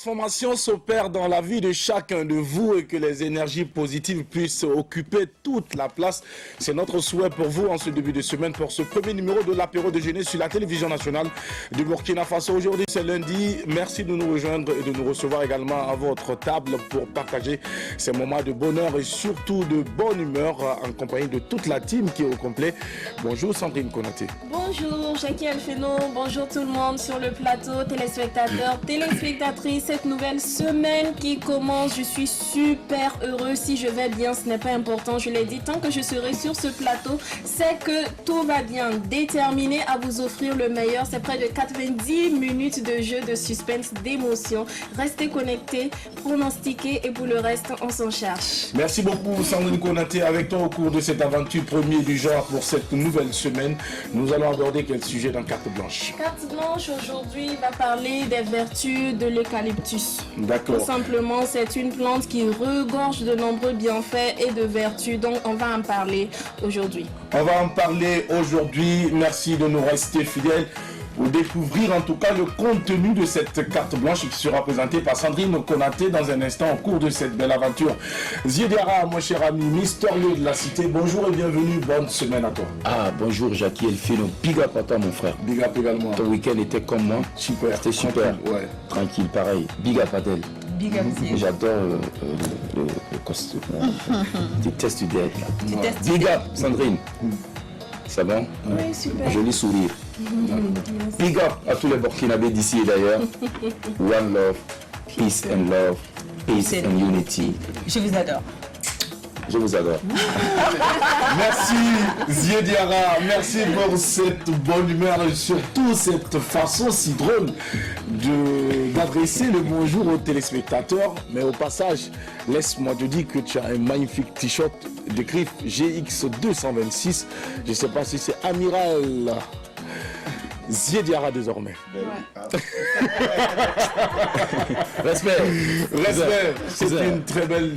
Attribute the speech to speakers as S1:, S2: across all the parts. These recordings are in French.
S1: transformation s'opère dans la vie de chacun de vous et que les énergies positives puissent occuper toute la place. C'est notre souhait pour vous en ce début de semaine pour ce premier numéro de l'apéro déjeuner sur la télévision nationale du Burkina Faso. Aujourd'hui, c'est lundi. Merci de nous rejoindre et de nous recevoir également à votre table pour partager ces moments de bonheur et surtout de bonne humeur en compagnie de toute la team qui est au complet. Bonjour Sandrine Konaté.
S2: Bonjour Jackie Alfeno, bonjour tout le monde sur le plateau, téléspectateurs, téléspectatrices. Cette nouvelle semaine qui commence, je suis super heureux. Si je vais bien, ce n'est pas important, je l'ai dit, tant que je serai sur ce plateau, c'est que tout va bien. Déterminé à vous offrir le meilleur, c'est près de 90 minutes de jeu, de suspense, d'émotion. Restez connectés, pronostiquez et pour le reste, on s'en charge.
S1: Merci beaucoup Sandrine Konaté. Avec toi au cours de cette aventure premier du genre pour cette nouvelle semaine, nous allons aborder quel sujet dans Carte Blanche?
S2: Carte Blanche aujourd'hui va parler des vertus de l'eucalyptus.
S1: D'accord.
S2: Tout simplement, c'est une plante qui regorge de nombreux bienfaits et de vertus. Donc, on va en parler aujourd'hui.
S1: On va en parler aujourd'hui. Merci de nous rester fidèles pour découvrir en tout cas le contenu de cette carte blanche qui sera présentée par Sandrine Konaté dans un instant au cours de cette belle aventure. Ziediara, mon cher ami, mystérieux de la cité, bonjour et bienvenue, bonne semaine à toi.
S3: Ah, bonjour Jackie Elfino, big up à toi mon frère.
S1: Big up également.
S3: Ton week-end était comme moi?
S1: Super.
S3: C'était super.
S1: Ouais.
S3: Tranquille, pareil. Big up Adèle.
S2: Big up.
S3: J'adore le costume. Tu testes du dead là.
S2: Ouais.
S3: Big up Sandrine. C'est bon?
S2: Oui, super.
S3: Joli sourire. Big up à tous les Burkinabés d'ici et d'ailleurs. One love, peace and love, peace and unity.
S4: Je vous adore.
S3: Je vous adore.
S1: Merci Ziediara, merci pour cette bonne humeur et surtout cette façon si drôle d'adresser le bonjour aux téléspectateurs. Mais au passage, laisse-moi te dire que tu as un magnifique t-shirt de griffe GX226. Je ne sais pas si c'est Amiral Ziediara désormais.
S2: Ouais.
S3: Respect.
S1: C'est une très belle,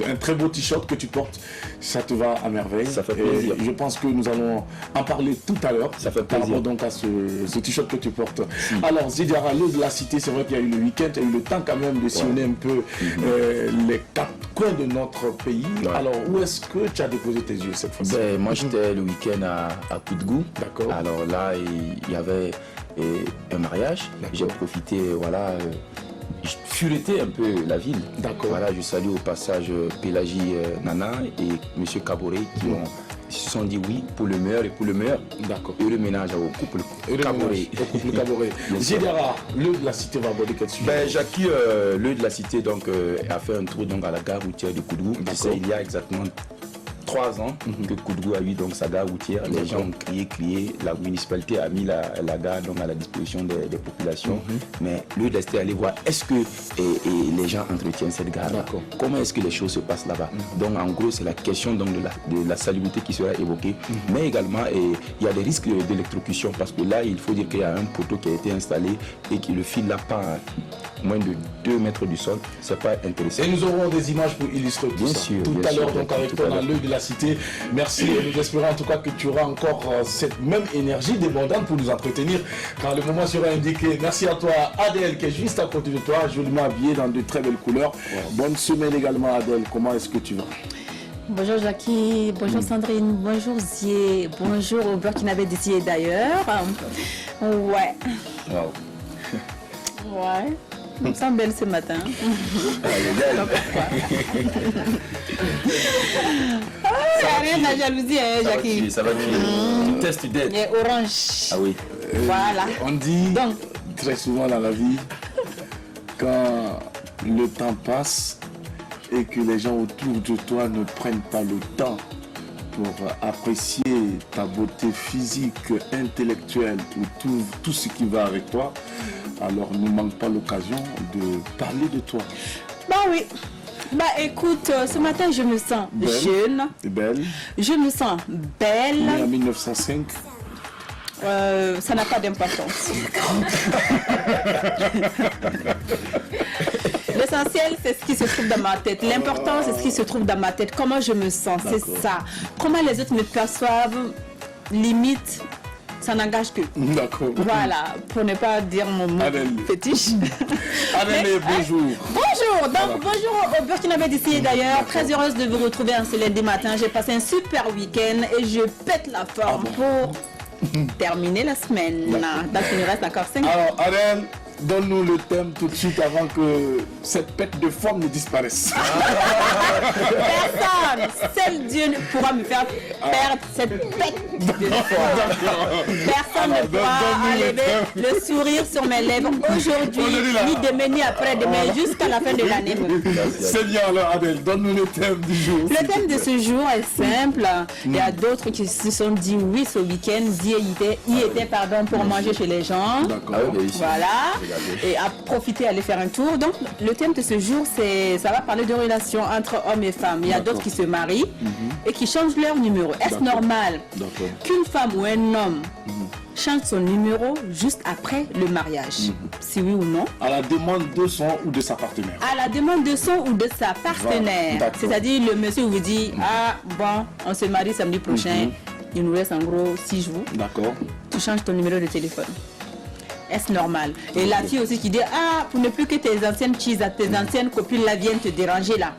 S1: un très beau t-shirt que tu portes. Ça te va à merveille.
S3: Ça fait plaisir.
S1: Et je pense que nous allons en parler tout à l'heure.
S3: Ça fait
S1: par
S3: plaisir.
S1: rapport donc à ce t-shirt que tu portes. Alors Ziediara, l'eau de la cité, c'est vrai qu'il y a eu le week-end, il y a eu le temps quand même de sillonner un peu les quatre coins de notre pays.
S3: Ouais.
S1: Alors où est-ce que tu as déposé tes yeux cette fois-ci?
S3: Ben, moi j'étais le week-end à Koudgou.
S1: D'accord.
S3: Alors là il y avait un mariage. J'ai profité, voilà, je furetais un peu la ville.
S1: D'accord.
S3: Voilà, je salue au passage Pélagie Nana et Monsieur Kaboré qui se sont dit oui pour le meilleur et pour le meilleur.
S1: D'accord.
S3: Heureux ménage au couple Kaboré.
S1: Ziediara, l'eau de la cité va aborder quel sujet?
S3: Ben, Jackie, l'œil de la cité donc, a fait un tour donc, à la gare routière de Koudgou. Tu sais, il y a exactement 3 ans que Koudgou a eu donc sa gare routière. Les gens ont crié. La municipalité a mis la gare donc, à la disposition des populations. Mais l'œil de la cité allait voir est-ce que les gens entretiennent cette gare. Comment est-ce que les choses se passent là-bas. Donc en gros, c'est la question donc, de la salubrité qui sera évoquée. Mais également, il y a des risques d'électrocution parce que là, il faut dire qu'il y a un poteau qui a été installé et que le fil là part à moins de 2 mètres du sol. C'est pas intéressant.
S1: Et nous aurons des images pour illustrer tout ça. Tout à l'heure, donc avec toi dans l'œil de la cité. Merci et nous espérons en tout cas que tu auras encore cette même énergie débordante pour nous entretenir quand le moment sera indiqué. Merci à toi Adèle qui est juste à côté de toi, joliment habillée dans de très belles couleurs. Bonne semaine également Adèle, comment est-ce que tu vas?
S4: Bonjour Jackie, bonjour Sandrine, bonjour Zié, bonjour au Burkinabé d'ici et d'ailleurs. Ouais.
S3: Wow.
S4: Ouais. Je me sens belle ce matin. Ça n'a rien à jalousie, hein, Jackie.
S3: Ça va tu testes d'aide.
S4: Il est orange.
S3: Ah oui.
S4: Voilà.
S1: On dit
S4: Donc,
S1: très souvent dans la vie, quand le temps passe et que les gens autour de toi ne prennent pas le temps pour apprécier ta beauté physique, intellectuelle, tout ce qui va avec toi, alors ne manque pas l'occasion de parler de toi.
S4: bah oui. Bah écoute, ce matin je me sens
S1: Belle.
S4: jeune.
S1: T'es belle.
S4: Je me sens belle.
S1: Née en 1905.
S4: Ça n'a pas d'importance. L'essentiel, c'est ce qui se trouve dans ma tête. L'important, c'est ce qui se trouve dans ma tête. Comment je me sens, c'est ça. Comment les autres me perçoivent, limite, ça n'engage que.
S1: D'accord.
S4: Voilà, pour ne pas dire mon mot
S1: Adèle.
S4: fétiche.
S1: Adèle, bonjour.
S4: Bonjour, donc bonjour au Burkinabé d'ici et d'ailleurs. Très heureuse de vous retrouver en ce lundi matin. J'ai passé un super week-end et je pète la forme pour terminer la semaine. Donc il nous reste encore 5 jours.
S1: Alors, Adèle, donne-nous le thème tout de suite avant que cette pète de forme ne disparaisse.
S4: Personne, seul Dieu ne pourra me faire perdre cette pète de forme. Personne ne pourra enlever le sourire sur mes lèvres aujourd'hui, ni demain, ni après-demain, jusqu'à la fin de l'année.
S1: C'est bien alors, Adèle, donne-nous le thème du jour.
S4: Le thème de ce jour est simple. Il y a d'autres qui se sont dit oui ce week-end, y étaient pour manger chez les gens.
S1: D'accord.
S4: Voilà. Et à profiter, aller faire un tour. Donc, le thème de ce jour, ça va parler de relations entre hommes et femmes. Il y a d'autres qui se marient et qui changent leur numéro. Est-ce normal qu'une femme ou un homme change son numéro juste après le mariage? Si oui ou non?
S1: À la demande de son ou de sa partenaire.
S4: À la demande de son ou de sa partenaire.
S1: D'accord.
S4: C'est-à-dire, le monsieur vous dit, ah bon, on se marie samedi prochain, il nous reste en gros 6 jours.
S1: D'accord.
S4: Tu changes ton numéro de téléphone. Est-ce normal? Et la fille aussi qui dit, ah, pour ne plus que tes anciennes cheese, tes anciennes copines là viennent te déranger là.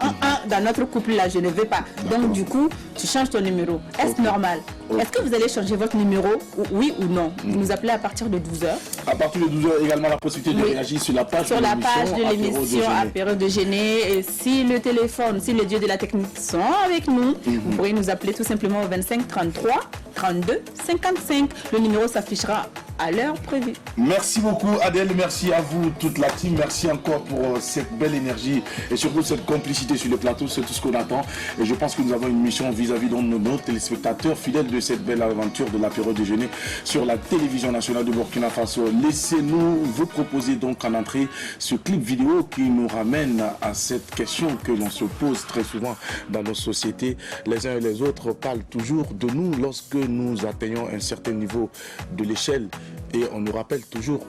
S4: Dans notre couple là, je ne veux pas. Donc du coup, tu changes ton numéro. Est-ce normal? Est-ce que vous allez changer votre numéro, oui ou non? Vous nous appelez à partir de 12h.
S1: À partir de 12h, également la possibilité de réagir sur la page
S4: de l'émission Apéro de Géné. Et si le téléphone, si les dieux de la technique sont avec nous, vous pourrez nous appeler tout simplement au 25 33 32 55. Le numéro s'affichera à l'heure prévue.
S1: Merci beaucoup Adèle, merci à vous toute la team, merci encore pour cette belle énergie et surtout cette complicité sur le plateau, c'est tout ce qu'on attend. Et je pense que nous avons une mission vis-à-vis de nos téléspectateurs fidèles de cette belle aventure de l'apéro déjeuner sur la télévision nationale de Burkina Faso. Laissez-nous vous proposer donc en entrée ce clip vidéo qui nous ramène à cette question que l'on se pose très souvent dans nos sociétés. Les uns et les autres parlent toujours de nous lorsque nous atteignons un certain niveau de l'échelle. Et on nous rappelle toujours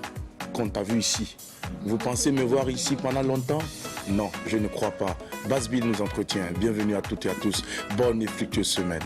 S1: qu'on t'a vu ici. Vous pensez me voir ici pendant longtemps? Non, je ne crois pas. Basbil nous entretient. Bienvenue à toutes et à tous. Bonne et fructueuse semaine.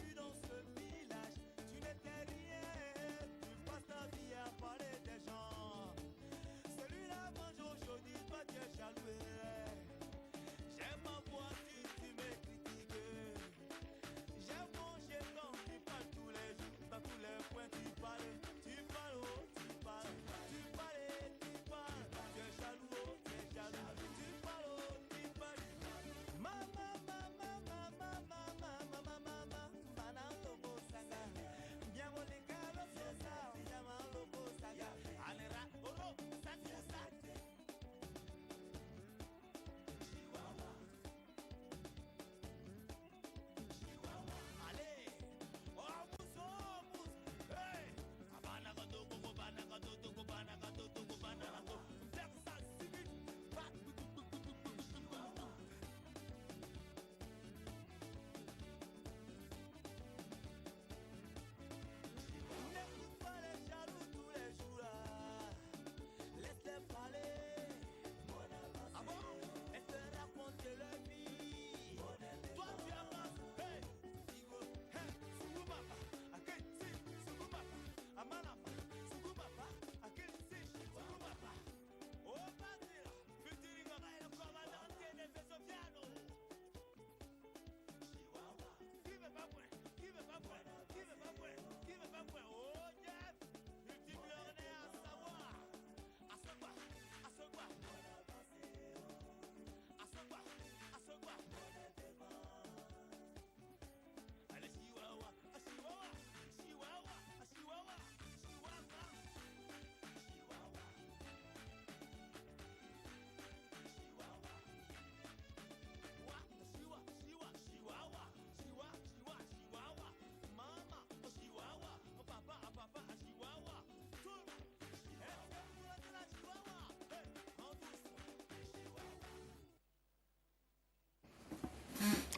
S5: Vu dans ce village, tu n'étais rien.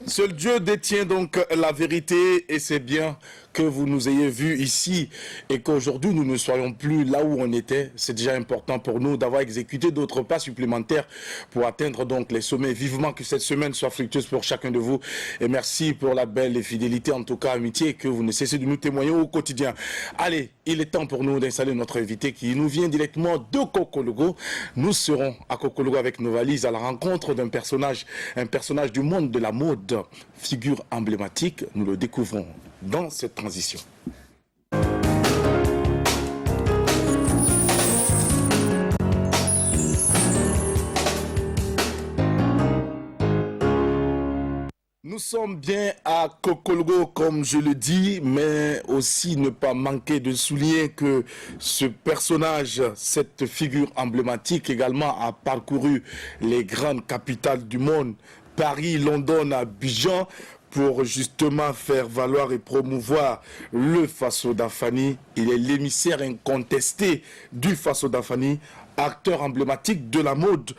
S1: Seul Dieu détient donc la vérité et c'est bien que vous nous ayez vus ici et qu'aujourd'hui nous ne soyons plus là où on était. C'est déjà important pour nous d'avoir exécuté d'autres pas supplémentaires pour atteindre donc les sommets. Vivement que cette semaine soit fructueuse pour chacun de vous et merci pour la belle fidélité, en tout cas amitié que vous ne cessez de nous témoigner au quotidien. Allez, il est temps pour nous d'installer notre invité qui nous vient directement de Kokologo. Nous serons à Kokologo avec nos valises à la rencontre d'un personnage, un personnage du monde de la mode, figure emblématique. Nous le découvrons dans cette transition. Nous sommes bien à Kokologo, comme je le dis, mais aussi ne pas manquer de souligner que ce personnage, cette figure emblématique également, a parcouru les grandes capitales du monde, Paris, London, Abidjan, pour justement faire valoir et promouvoir le Faso Dafani. Il est l'émissaire incontesté du Faso Dafani, acteur emblématique de la mode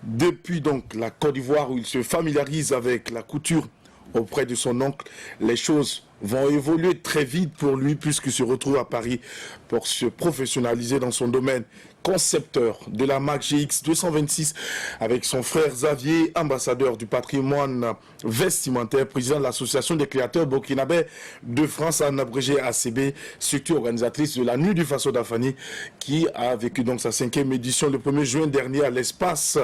S1: depuis donc la Côte d'Ivoire où il se familiarise avec la couture auprès de son oncle. Les choses vont évoluer très vite pour lui puisqu'il se retrouve à Paris pour se professionnaliser dans son domaine. Concepteur de la marque GX 226 avec son frère Xavier, ambassadeur du patrimoine vestimentaire, président de l'association des créateurs burkinabés de France, en abrégé ACB, structure organisatrice de la Nuit du Faso Dafani, qui a vécu donc sa 5e édition le 1er juin dernier à l'espace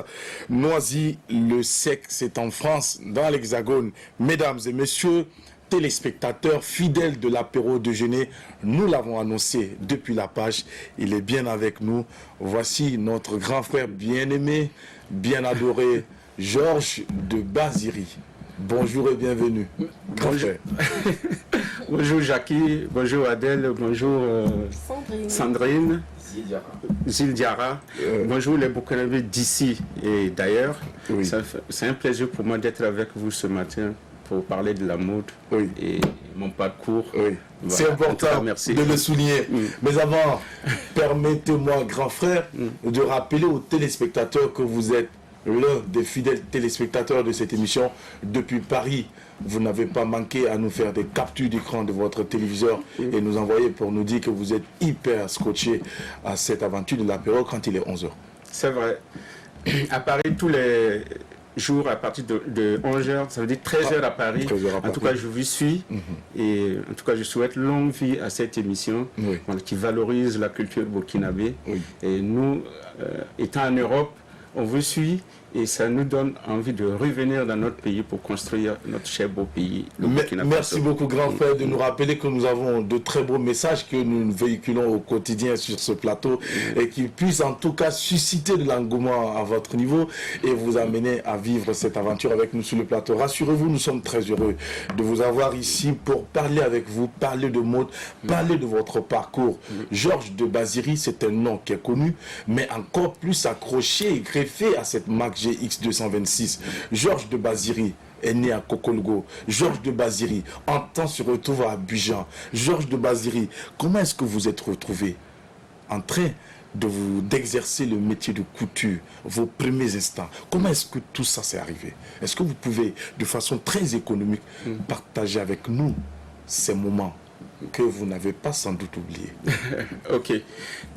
S1: Noisy. Le SEC, c'est en France, dans l'Hexagone. Mesdames et messieurs, téléspectateurs fidèles de l'apéro déjeuner, nous l'avons annoncé depuis la page, il est bien avec nous. Voici notre grand frère bien-aimé, bien adoré, Georges de Baziri. Bonjour et bienvenue.
S5: Bonjour. Bonjour Jackie, bonjour Adèle, bonjour Sandrine, Zildiara. Bonjour les Burkinabés d'ici et d'ailleurs. Oui. C'est un plaisir pour moi d'être avec vous ce matin pour parler de la mode et mon parcours.
S1: Oui. Voilà. C'est important de le souligner. Mais avant, permettez-moi, grand frère, de rappeler aux téléspectateurs que vous êtes l'un des fidèles téléspectateurs de cette émission depuis Paris. Vous n'avez pas manqué à nous faire des captures d'écran de votre téléviseur et nous envoyer pour nous dire que vous êtes hyper scotché à cette aventure de l'apéro quand il est 11h.
S5: C'est vrai. À Paris, tous les jours à partir de 11h, ça veut dire 13h à Paris. 13h à Paris. En tout cas, je vous suis et en tout cas, je souhaite longue vie à cette émission qui valorise la culture burkinabé. Et nous, étant en Europe, on vous suit et ça nous donne envie de revenir dans notre pays pour construire notre cher beau pays, le Burkina Faso.
S1: Merci beaucoup, grand frère, de nous rappeler que nous avons de très beaux messages que nous véhiculons au quotidien sur ce plateau et qui puissent en tout cas susciter de l'engouement à votre niveau et vous amener à vivre cette aventure avec nous sur le plateau. Rassurez-vous, nous sommes très heureux de vous avoir ici pour parler avec vous, parler de mode, parler de votre parcours. Georges de Baziri, c'est un nom qui est connu, mais encore plus accroché et greffé à cette marque GX 226. Georges de Baziri est né à Kokologo. Georges de Baziri, en temps se retrouve à Abidjan. Georges de Baziri, comment est-ce que vous êtes retrouvé en train d'exercer le métier de couture, vos premiers instants? Comment est-ce que tout ça s'est arrivé? Est-ce que vous pouvez, de façon très économique, partager avec nous ces moments que vous n'avez pas sans doute oubliés?
S5: Ok.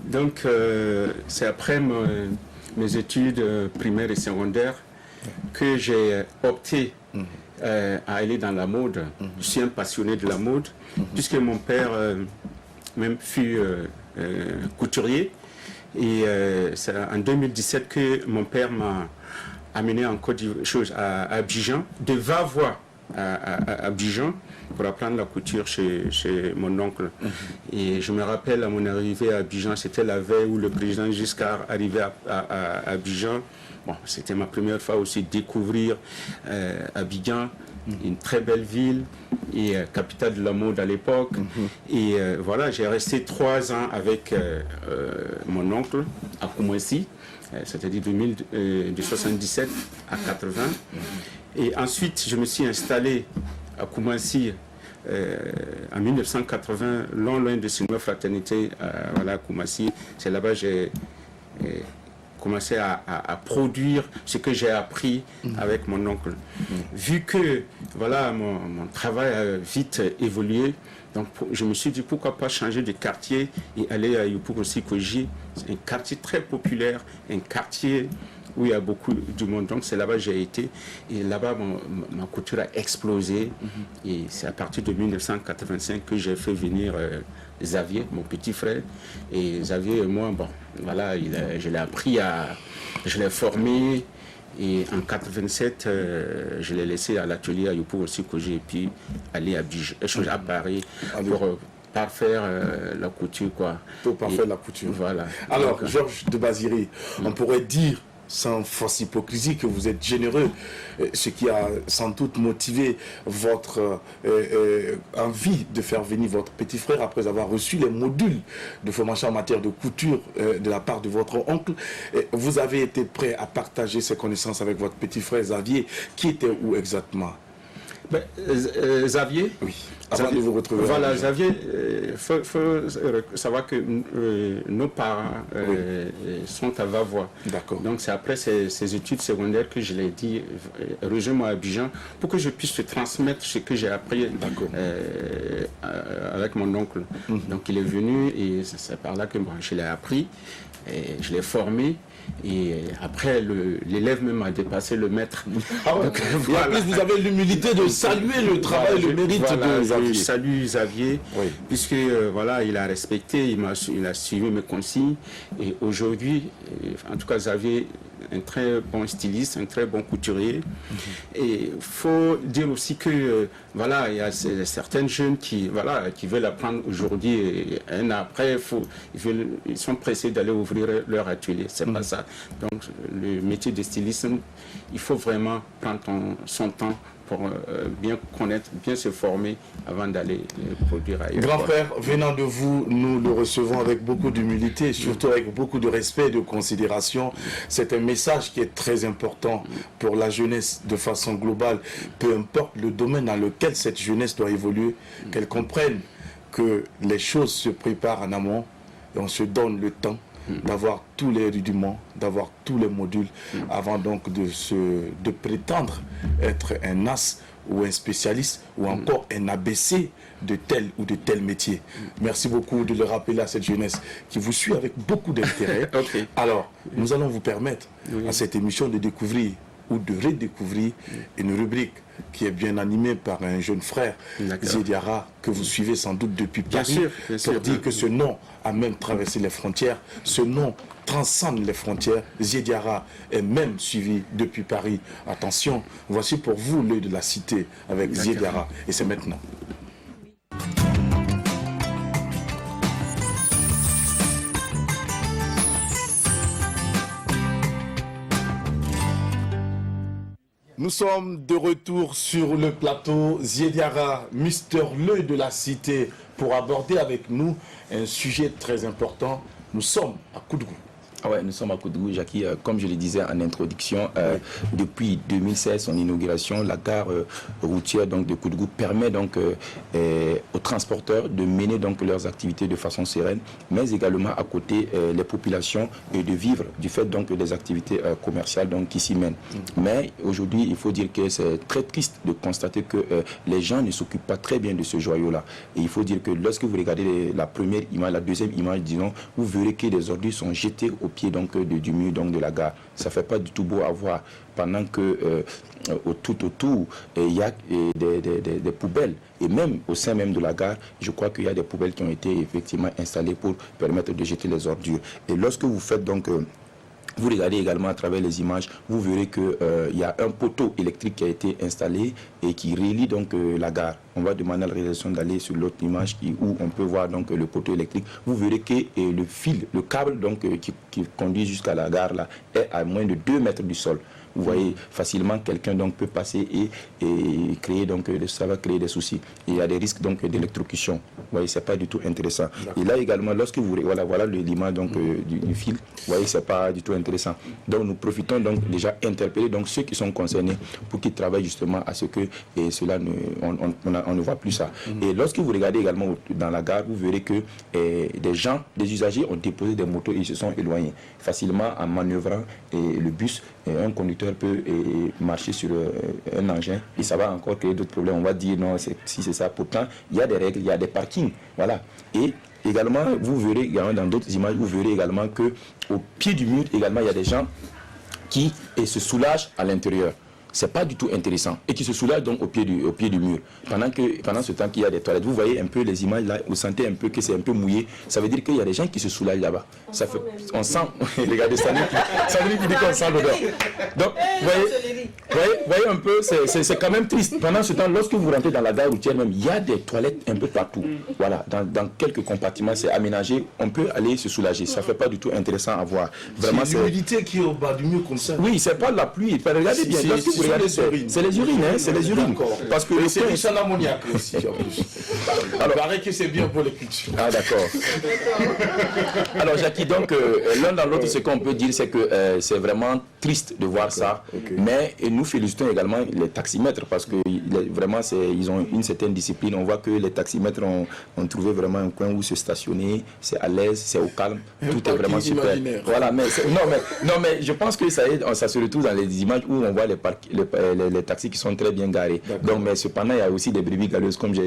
S5: Donc, c'est après mes études primaires et secondaires que j'ai opté à aller dans la mode. Je suis un passionné de la mode, puisque mon père même fut couturier. Et c'est en 2017 que mon père m'a amené en Côte d'Ivoire, à Abidjan, de va-voix à Abidjan, pour apprendre la couture chez mon oncle. Et je me rappelle à mon arrivée à Abidjan, c'était la veille où le président Giscard arrivait à Abidjan. Bon, c'était ma première fois aussi découvrir Abidjan, une très belle ville et capitale de la mode à l'époque. Et voilà, j'ai resté 3 ans avec mon oncle à Koumassi, c'est-à-dire de 77 à 80. Et ensuite, je me suis installé à Koumassi en 1980, loin de Sinois Fraternité, voilà, à Koumassi. C'est là-bas que j'ai commencé à produire ce que j'ai appris avec mon oncle. Vu que voilà, mon travail a vite évolué, donc je me suis dit pourquoi pas changer de quartier et aller à Yopougon-Sikoji. C'est un quartier très populaire, un quartier où il y a beaucoup de monde. Donc c'est là-bas que j'ai été. Et là-bas, ma couture a explosé. Et c'est à partir de 1985 que j'ai fait venir Xavier, mon petit frère. Et Xavier et moi, bon, voilà, je l'ai appris je l'ai formé. Et en 87, je l'ai laissé à l'atelier à Yopougon-Sikoji et puis aller à Paris pour parfaire la couture, quoi.
S1: Pour parfaire la couture.
S5: Voilà.
S1: Alors,
S5: donc,
S1: Georges de Baziri, on pourrait dire, sans fausse hypocrisie, que vous êtes généreux, ce qui a sans doute motivé votre envie de faire venir votre petit frère après avoir reçu les modules de formation en matière de couture de la part de votre oncle. Vous avez été prêt à partager ces connaissances avec votre petit frère Xavier, qui était où exactement?
S5: Xavier,
S1: oui. Avant de vous retrouver.
S5: Voilà, Xavier, il faut savoir que nos parents sont à Vavois.
S1: D'accord.
S5: Donc c'est après ces études secondaires que je l'ai dit, rejoins-moi à Abidjan pour que je puisse te transmettre ce que j'ai appris avec mon oncle. Donc il est venu et c'est par là que je l'ai appris, et je l'ai formé. Et après, l'élève même a dépassé le maître.
S1: Ah ouais. Donc, et en plus, vous avez l'humilité de saluer le travail, le mérite de Xavier.
S5: Je salue Xavier, puisque voilà, il a respecté, il a suivi mes consignes. Et aujourd'hui, en tout cas, Xavier, un très bon styliste, un très bon couturier. Et il faut dire aussi que voilà, il y a certains jeunes qui veulent apprendre aujourd'hui et un an après, ils sont pressés d'aller ouvrir leur atelier. C'est pas ça. Donc le métier de stylisme, il faut vraiment prendre son temps pour bien connaître, bien se former avant d'aller produire ailleurs.
S1: Grand frère, venant de vous, nous le recevons avec beaucoup d'humilité, surtout avec beaucoup de respect et de considération. C'est un message qui est très important pour la jeunesse de façon globale, peu importe le domaine dans lequel cette jeunesse doit évoluer, qu'elle comprenne que les choses se préparent en amont et on se donne le temps d'avoir tous les rudiments, d'avoir tous les modules avant donc de prétendre être un as ou un spécialiste ou encore un ABC de tel ou de tel métier. Merci beaucoup de le rappeler à cette jeunesse qui vous suit avec beaucoup d'intérêt. Alors, nous allons vous permettre à cette émission de découvrir ou de redécouvrir une rubrique qui est bien animée par un jeune frère, Ziediara, que vous suivez sans doute depuis Paris, pour dire que ce nom a même traversé les frontières, ce nom transcende les frontières. Ziediara est même suivi depuis Paris. Attention, voici pour vous l'œil de la cité avec Ziediara, et c'est maintenant. Nous sommes de retour sur le plateau. Ziediara, Mister l'œil de la cité, pour aborder avec nous un sujet très important. Nous sommes à Koudgou.
S3: Ah ouais, nous sommes à Koudgou, Jackie. Comme je le disais en introduction, depuis 2016, son inauguration, la gare routière donc, de Koudgou permet donc aux transporteurs de mener donc leurs activités de façon sereine, mais également à côté les populations et de vivre du fait donc des activités commerciales donc, qui s'y mènent. Mais aujourd'hui, il faut dire que c'est très triste de constater que les gens ne s'occupent pas très bien de ce joyau-là. Et il faut dire que lorsque vous regardez la première image, la deuxième image, disons, vous verrez que les ordures sont jetées au pied donc, du mur donc, de la gare. Ça ne fait pas du tout beau à voir. Pendant que tout autour, il y a des poubelles. Et même au sein même de la gare, je crois qu'il y a des poubelles qui ont été effectivement installées pour permettre de jeter les ordures. Et lorsque vous faites donc... vous regardez également à travers les images, vous verrez qu'il y a un poteau électrique qui a été installé et qui relie donc la gare. On va demander à la réalisation d'aller sur l'autre image où on peut voir donc le poteau électrique. Vous verrez que le fil, le câble donc, qui conduit jusqu'à la gare là, est à moins de 2 mètres du sol. vous voyez, facilement quelqu'un donc peut passer et créer donc ça va créer des soucis. Et il y a des risques donc d'électrocution. Vous voyez, c'est pas du tout intéressant. Et là également, lorsque vous voilà l'image donc du fil, vous voyez, c'est pas du tout intéressant. Donc nous profitons donc déjà interpeller donc ceux qui sont concernés pour qu'ils travaillent justement à ce que cela on ne voit plus ça. Et lorsque vous regardez également dans la gare, vous verrez que des usagers ont déposé des motos et ils se sont éloignés facilement en manœuvrant le bus. Un conducteur peut marcher sur un engin et ça va encore créer d'autres problèmes. On va dire non, si c'est ça. Pourtant, il y a des règles, il y a des parkings. Voilà. Et également, vous verrez également dans d'autres images, vous verrez également que au pied du mur, également, il y a des gens qui se soulagent à l'intérieur. C'est pas du tout intéressant et qui se soulagent donc au pied du mur. Pendant ce temps qu'il y a des toilettes, vous voyez un peu les images là, vous sentez un peu que c'est un peu mouillé. Ça veut dire qu'il y a des gens qui se soulagent là-bas. On sent, regardez, ça veut dire qu'on sent l'odeur. Donc, vous voyez un peu, c'est quand même triste. Pendant ce temps, lorsque vous rentrez dans la gare routière même, il y a des toilettes un peu partout. Voilà, dans quelques compartiments, c'est aménagé. On peut aller se soulager. Ça fait pas du tout intéressant à voir. Vraiment,
S1: c'est l'humidité qui est au bas du mur comme ça.
S3: Oui, c'est pas la pluie. Regardez bien. Regardez, c'est les urines, hein, c'est les urines. Parce que
S1: c'est riche en ammoniac aussi. Alors, il paraît que c'est bien pour les cultures.
S3: Ah, d'accord. Alors, Jackie, donc, l'un dans l'autre, ce qu'on peut dire, c'est que c'est vraiment triste de voir ça. Mais nous félicitons également les taximètres parce que vraiment, ils ont une certaine discipline. On voit que les taximètres ont trouvé vraiment un coin où se stationner. C'est à l'aise, c'est au calme. Tout est vraiment super. Voilà, mais je pense que ça se retrouve dans les images où on voit les taxis qui sont très bien garés. Donc, mais cependant, il y a aussi des brebis galeuses, comme je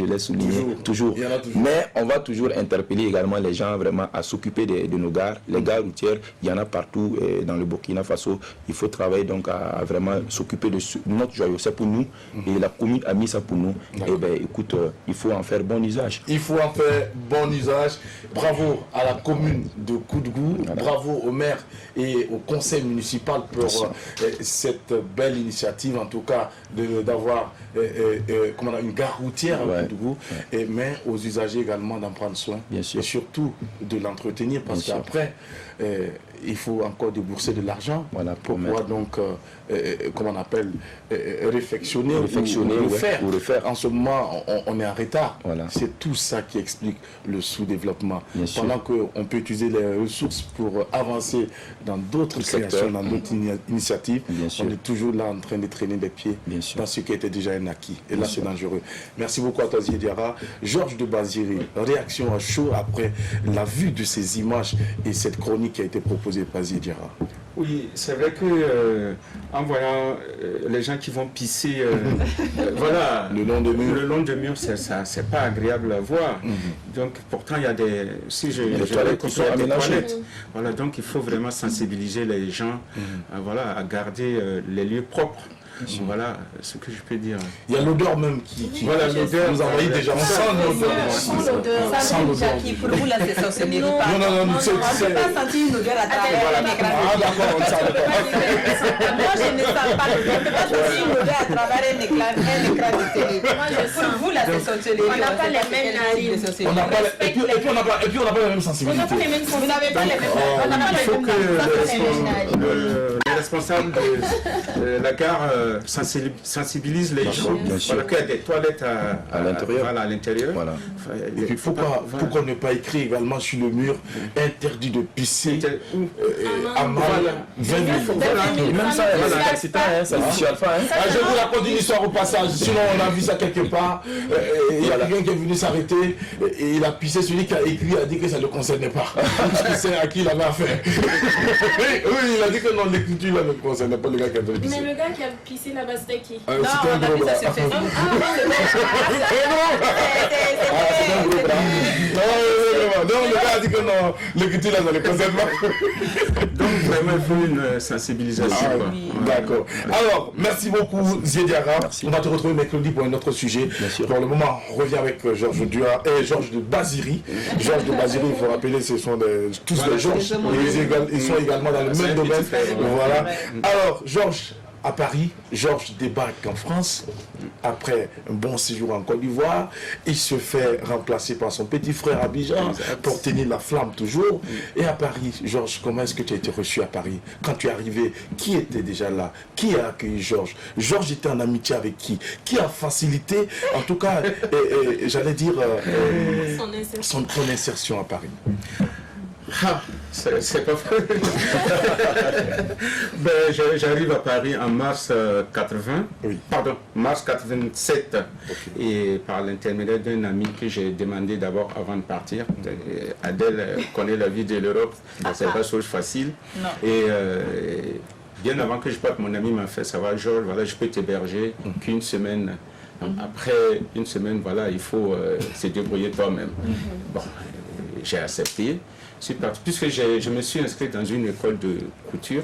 S3: l'ai souligné, toujours. Mais on va toujours interpeller également les gens vraiment à s'occuper de nos gares. Les gares routières, il y en a partout dans le Burkina Faso. Il faut travailler donc à vraiment s'occuper de notre joyau. C'est pour nous et la commune a mis ça pour nous. Et bien, écoute, il faut en faire bon usage.
S1: Il faut en faire bon usage. Bravo à la commune de Koudgou, bravo au maire et au conseil municipal pour cette belle initiative, en tout cas, d'avoir une gare routière à Koudgou, mais aux usagers également d'en prendre soin.
S3: Bien sûr.
S1: Et surtout de l'entretenir parce qu'après, il faut encore débourser de l'argent pour pouvoir donc, réfectionner ou refaire. En ce moment, on est en retard. C'est tout ça qui explique le sous-développement. Pendant qu'on peut utiliser les ressources pour avancer dans d'autres créations, dans d'autres initiatives, on est toujours là en train de traîner des pieds dans ce qui était déjà un acquis. Et là, c'est dangereux. Merci beaucoup à toi, Diarra. Georges de Baziri, réaction à chaud après la vue de ces images et cette chronique qui a été proposée par Diarra.
S5: Oui, c'est vrai que en voyant les gens qui vont pisser voilà,
S1: le long de
S5: mur, c'est pas agréable à voir. Donc pourtant il y a des
S3: toilettes qui sont aménagées.
S5: Voilà, donc il faut vraiment sensibiliser les gens à garder les lieux propres. Voilà ce que je peux dire.
S1: Il y a l'odeur même qui
S5: voilà, l'odeur.
S1: Vous envoyez déjà sans l'odeur.
S4: Sans l'odeur. Pour vous, là, c'est ça, ce n'est pas.
S1: Non,
S4: on ne peut pas sentir une odeur à travers un écran.
S1: Ah, d'accord, on ne sent pas.
S4: Moi, je ne sens pas. On ne peut pas sentir une odeur à travers un écran de télé. Moi, je sens. Vous, là, c'est sorcellerie.
S2: On n'a pas les mêmes narines.
S1: Et puis, on n'a pas la même sensibilité.
S2: Vous n'avez pas les mêmes narines.
S5: Il faut que les responsables de la gare sensibilisent les gens. Voilà, qu'il y a des toilettes à l'intérieur.
S1: Voilà. Et puis pourquoi ne pas écrire également sur le mur interdit de pisser à mal 20 minutes.
S3: Même ça, c'est excitant, ça dit alpha.
S1: Je vous raconte une histoire au passage. Sinon, on a vu ça quelque part. Il y a quelqu'un qui est venu s'arrêter et il a pissé. Celui qui a écrit a dit que ça ne le concernait pas. Parce que c'est à qui il avait affaire. Oui, il a dit que non, l'écriture ne concernait pas le gars qui avait pissé.
S2: Mais le gars qui a pissé là-bas, c'était qui?
S1: C'était un gros bras.
S4: Ça se fait.
S1: Non, le gars a dit que non, l'écriture là, ça ne le concerne pas.
S5: Donc vraiment, il faut une sensibilisation.
S1: D'accord. Alors, merci beaucoup, Diarra. On va te retrouver mercredi pour un autre sujet. Pour le moment, on revient avec Georges de Baziri. Georges de Baziri, il faut rappeler, ce sont tous des Georges. Ils sont également dans le même domaine. Voilà. Alors, Georges, à Paris, Georges débarque en France après un bon séjour en Côte d'Ivoire. Il se fait remplacer par son petit frère Abidjan pour tenir la flamme toujours. Et à Paris, Georges, comment est-ce que tu as été reçu à Paris? Quand tu es arrivé, qui était déjà là? Qui a accueilli Georges? Georges était en amitié avec qui? Qui a facilité, en tout cas, j'allais dire, son insertion à Paris?
S5: Ah, c'est pas vrai. Ben, j'arrive à Paris en mars 80, pardon, mars 87, et par l'intermédiaire d'un ami que j'ai demandé d'abord avant de partir. Adèle connaît la vie de l'Europe, c'est pas chose facile.
S4: Non.
S5: Et bien avant que je parte, mon ami m'a fait savoir, Georges, voilà, je peux t'héberger qu'une semaine. Donc, après une semaine, voilà, il faut se débrouiller toi-même. Bon, j'ai accepté. Puisque je me suis inscrit dans une école de couture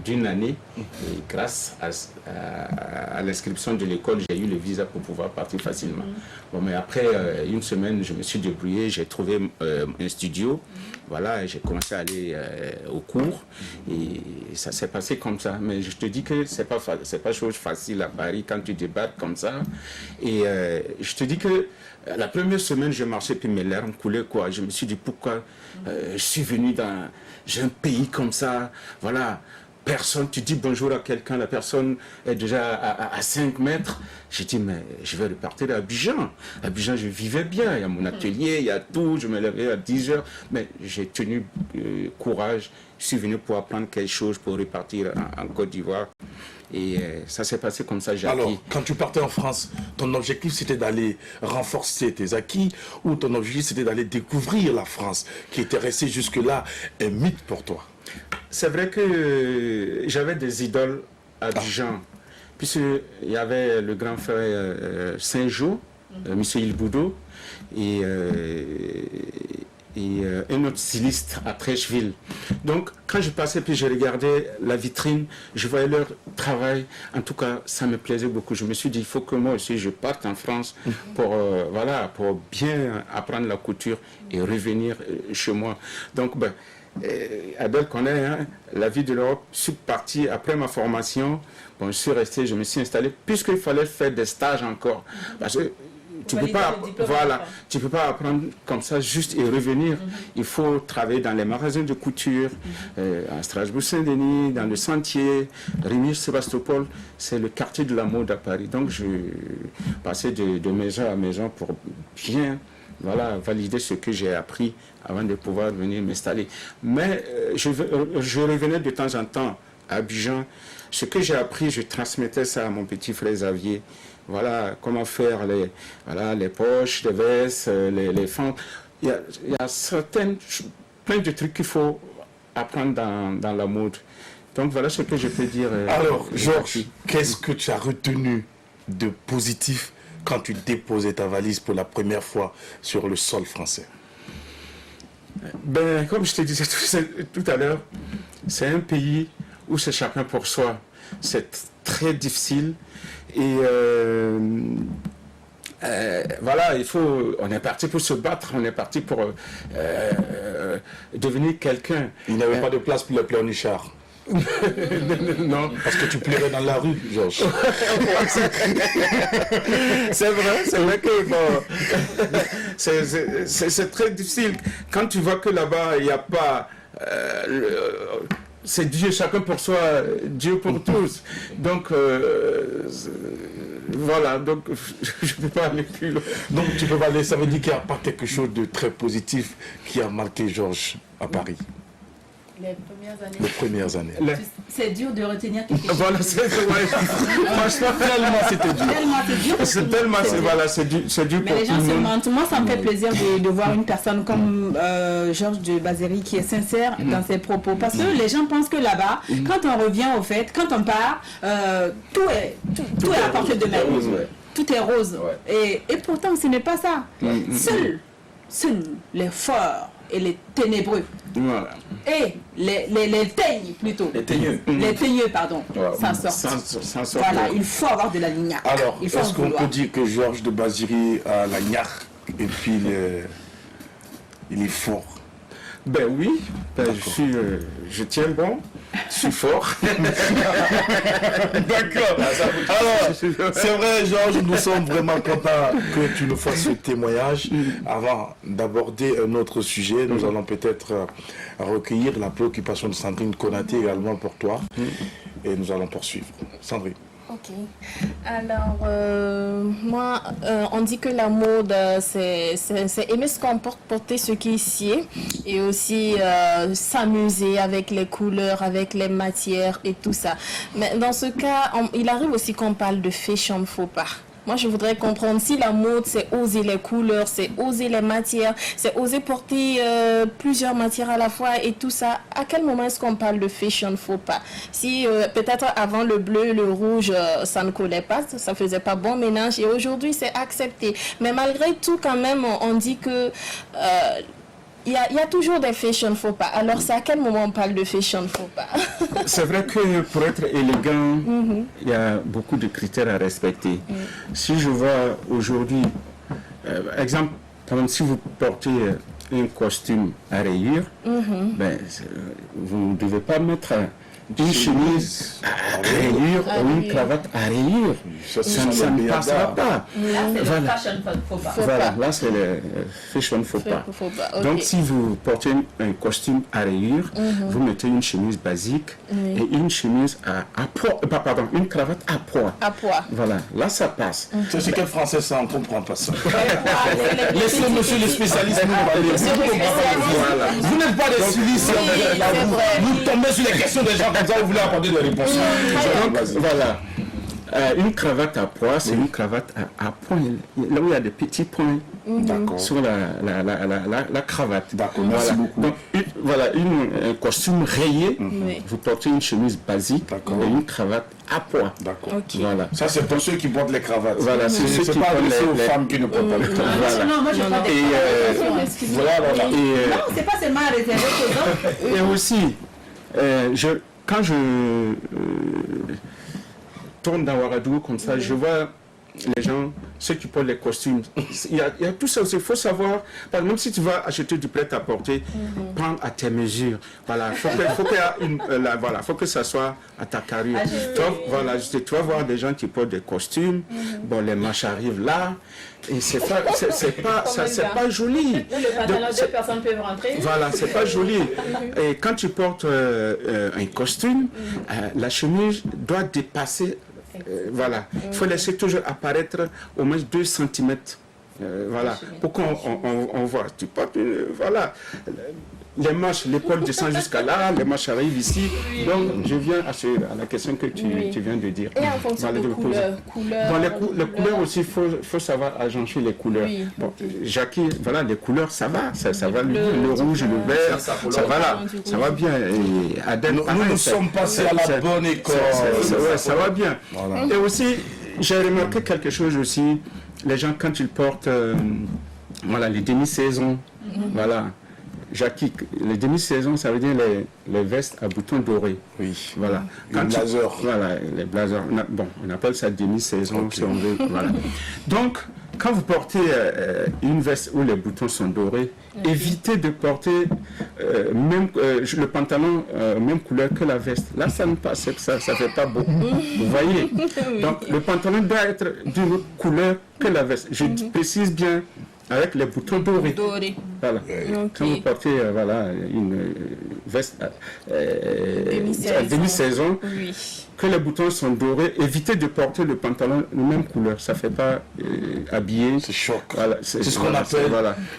S5: d'une année, et grâce à l'inscription de l'école, j'ai eu le visa pour pouvoir partir facilement. Bon, mais après une semaine, je me suis débrouillé, j'ai trouvé un studio, voilà, et j'ai commencé à aller au cours, et ça s'est passé comme ça. Mais je te dis que c'est pas chose facile à Paris quand tu débarques comme ça. Et je te dis que la première semaine, je marchais puis mes larmes coulaient, quoi. Je me suis dit pourquoi je suis venu dans un pays comme ça, voilà. Personne, tu dis bonjour à quelqu'un, la personne est déjà à 5 mètres. J'ai dit, mais je vais repartir à Abidjan. Abidjan, je vivais bien, il y a mon atelier, il y a tout, je me levais à 10 heures. Mais j'ai tenu courage, je suis venu pour apprendre quelque chose, pour repartir en Côte d'Ivoire. Et ça s'est passé comme ça, j'ai acquis.
S1: Alors, quand tu partais en France, ton objectif c'était d'aller renforcer tes acquis ou ton objectif c'était d'aller découvrir la France qui était restée jusque-là un mythe pour toi?
S5: C'est vrai que j'avais des idoles à Abidjan, puisqu'il y avait le grand frère Saint-Jo, M. Ilboudo, et un autre styliste à Trècheville. Donc, quand je passais puis je regardais la vitrine, je voyais leur travail. En tout cas, ça me plaisait beaucoup. Je me suis dit, il faut que moi aussi, je parte en France pour, voilà, pour bien apprendre la couture et revenir chez moi. Donc, ben, Adèle connaît la vie de l'Europe. Je suis parti après ma formation. Bon, je suis resté, je me suis installé, puisqu'il fallait faire des stages encore. Parce que tu ne peux pas, voilà, tu peux pas apprendre comme ça juste et revenir. Il faut travailler dans les magasins de couture, à Strasbourg-Saint-Denis, dans le Sentier, Rémy-Sébastopol. C'est le quartier de la mode à Paris. Donc je passais de maison à maison pour bien, voilà, valider ce que j'ai appris avant de pouvoir venir m'installer. Mais je revenais de temps en temps à Abidjan. Ce que j'ai appris, je transmettais ça à mon petit frère Xavier. Voilà, comment faire les poches, les vestes, les fentes. Il y a plein de trucs qu'il faut apprendre dans la mode. Donc voilà ce que je peux dire.
S1: Alors, Georges, qu'est-ce que tu as retenu de positif quand tu déposais ta valise pour la première fois sur le sol français?
S5: Ben, comme je te disais tout à l'heure, c'est un pays où c'est chacun pour soi. C'est très difficile. Et voilà, on est parti pour se battre, on est parti pour devenir quelqu'un.
S1: Il n'y avait pas de place pour le pleurnichard.
S5: Non.
S1: Parce que tu pleurais dans la rue, Georges.
S5: C'est vrai que bon, c'est très difficile. Quand tu vois que là-bas, il n'y a pas... c'est Dieu, chacun pour soi, Dieu pour tous. Donc, voilà, donc je ne peux pas aller plus loin.
S1: Donc tu peux pas aller, ça veut dire qu'il n'y a pas quelque chose de très positif qui a marqué Georges à Paris.
S2: Les premières années.
S1: Les premières années.
S4: C'est dur de retenir quelque chose.
S5: Voilà, c'est ouais, franchement, tellement c'était dur.
S4: Tellement c'est dur.
S5: C'est tellement, voilà, c'est dur
S4: Mais
S5: pour
S4: les
S5: tout
S4: gens
S5: le
S4: se
S5: monde.
S4: mentent. Moi, ça me fait plaisir de voir une personne comme Georges de Bazéry qui est sincère dans ses propos. Parce que les gens pensent que là-bas, quand on revient au fait, quand on part, tout est à portée de main. Tout est rose. Et pourtant, ce n'est pas ça. Seuls les forts et les ténébreux.
S5: Voilà.
S4: Et les teignes plutôt.
S3: Les teigneux.
S4: Les teigneux, pardon. S'en sortent.
S5: Sans sorte.
S4: Voilà, il faut avoir de la lignac.
S1: Alors,
S4: Il faut
S1: est-ce
S4: en
S1: qu'on
S4: vouloir.
S1: peut dire que Georges de Bazéry a la gnaque et puis il est fort?
S5: Ben oui, ben je tiens bon. Je suis fort.
S1: D'accord. Alors, c'est vrai, Georges, nous sommes vraiment contents que tu nous fasses ce témoignage. Avant d'aborder un autre sujet, nous allons peut-être recueillir la préoccupation de Sandrine Konaté également pour toi. Et nous allons poursuivre. Sandrine.
S2: Ok. Alors, moi, on dit que la mode, c'est aimer ce qu'on porte, porter ce qui est sied, et aussi s'amuser avec les couleurs, avec les matières et tout ça. Mais dans ce cas, il arrive aussi qu'on parle de fashion faux pas. Moi, je voudrais comprendre si la mode, c'est oser les couleurs, c'est oser les matières, c'est oser porter plusieurs matières à la fois et tout ça. À quel moment est-ce qu'on parle de fashion faux pas? Si peut-être avant le bleu, le rouge, ça ne collait pas, ça faisait pas bon ménage et aujourd'hui, c'est accepté. Mais malgré tout, quand même, on dit que... il y a toujours des fashion faux pas. Alors, c'est à quel moment on parle de fashion faux pas?
S5: C'est vrai que pour être élégant, il y a beaucoup de critères à respecter. Si je vois aujourd'hui, exemple, par exemple, si vous portez un costume à rayures, ben, vous ne devez pas mettre une chemise à rayures ou une cravate à rayures. Ça ne passera pas.
S4: Là, c'est le fashion faux pas.
S5: Voilà, là c'est le fashion faux pas.
S2: Okay.
S5: Donc si vous portez un costume à rayures, vous mettez une chemise basique et une chemise à poids, pardon, une cravate à poids.
S2: À poids.
S5: Voilà, là ça passe.
S1: C'est quel français ça, on ne comprend pas ça. Laissez monsieur le spécialiste nous parler.
S5: Voilà.
S1: Vous n'êtes pas des stylistes. Vous tombez sur les questions des gens comme ça, vous voulez apporter des réponses.
S5: Donc voilà. Une cravate à poids, c'est une cravate à points, là où il y a des petits points sur la cravate.
S1: D'accord, merci beaucoup.
S5: Donc, un costume rayé, vous portez une chemise basique et une cravate à poids.
S1: D'accord.
S2: Okay.
S5: Voilà.
S1: Ça, c'est pour ceux qui portent les cravates.
S5: Voilà, c'est ceux qui
S1: pas
S5: portent
S1: adressé aux
S5: les
S1: femmes qui ne portent pas les cravates.
S5: Voilà.
S4: Non, moi je parle des
S1: Voilà.
S4: Non, c'est pas seulement réservé aux hommes.
S5: Et aussi, quand je tourne dans Ouagadougou comme ça, je vois les gens, ceux qui portent les costumes. Il y a tout ça aussi. Il faut savoir, par exemple, si tu vas acheter du prêt-à-porter, prendre à tes mesures. Voilà, faut que ça soit à ta carrure. Tu vas voir des gens qui portent des costumes. Bon, les manches arrivent là. Et c'est pas joli.
S4: Le pantalon, deux personnes peuvent rentrer.
S5: Voilà, c'est pas joli. Et quand tu portes un costume, la chemise doit dépasser. Voilà, il faut laisser toujours apparaître au moins 2 cm. Voilà, pour qu'on voit. Tu portes, voilà, les manches, l'épaule descend jusqu'à là, les manches arrivent ici. Donc, je viens à la question que tu viens de dire.
S2: Et en fonction des couleurs.
S5: Bon, les couleurs aussi, il faut savoir agencer les couleurs.
S2: Oui,
S5: bon, Jackie, voilà, les couleurs, ça va. Ça va, le rouge, le vert, ça va bien. Et Adèle,
S1: nous sommes passés à la bonne école.
S5: Ça va bien. Voilà. Et aussi, j'ai remarqué quelque chose aussi. Les gens, quand ils portent les demi-saisons, voilà. Jackie, les demi-saisons, ça veut dire les vestes à boutons dorés.
S1: Oui.
S5: Voilà.
S1: Les blazers.
S5: Voilà, les blazers. On appelle ça demi-saison si on veut. Voilà. Donc, quand vous portez une veste où les boutons sont dorés, évitez de porter le pantalon même couleur que la veste. Là, ça ne passe, ça ne fait pas beau. Vous voyez? Donc, le pantalon doit être d'une autre couleur que la veste. Je précise bien. Avec les boutons dorés. Voilà. Quand vous portez une veste à demi-saison, que les boutons sont dorés, évitez de porter le pantalon de même couleur. Ça ne fait pas habillé.
S1: C'est choc.
S5: Voilà,
S1: c'est ce qu'on appelle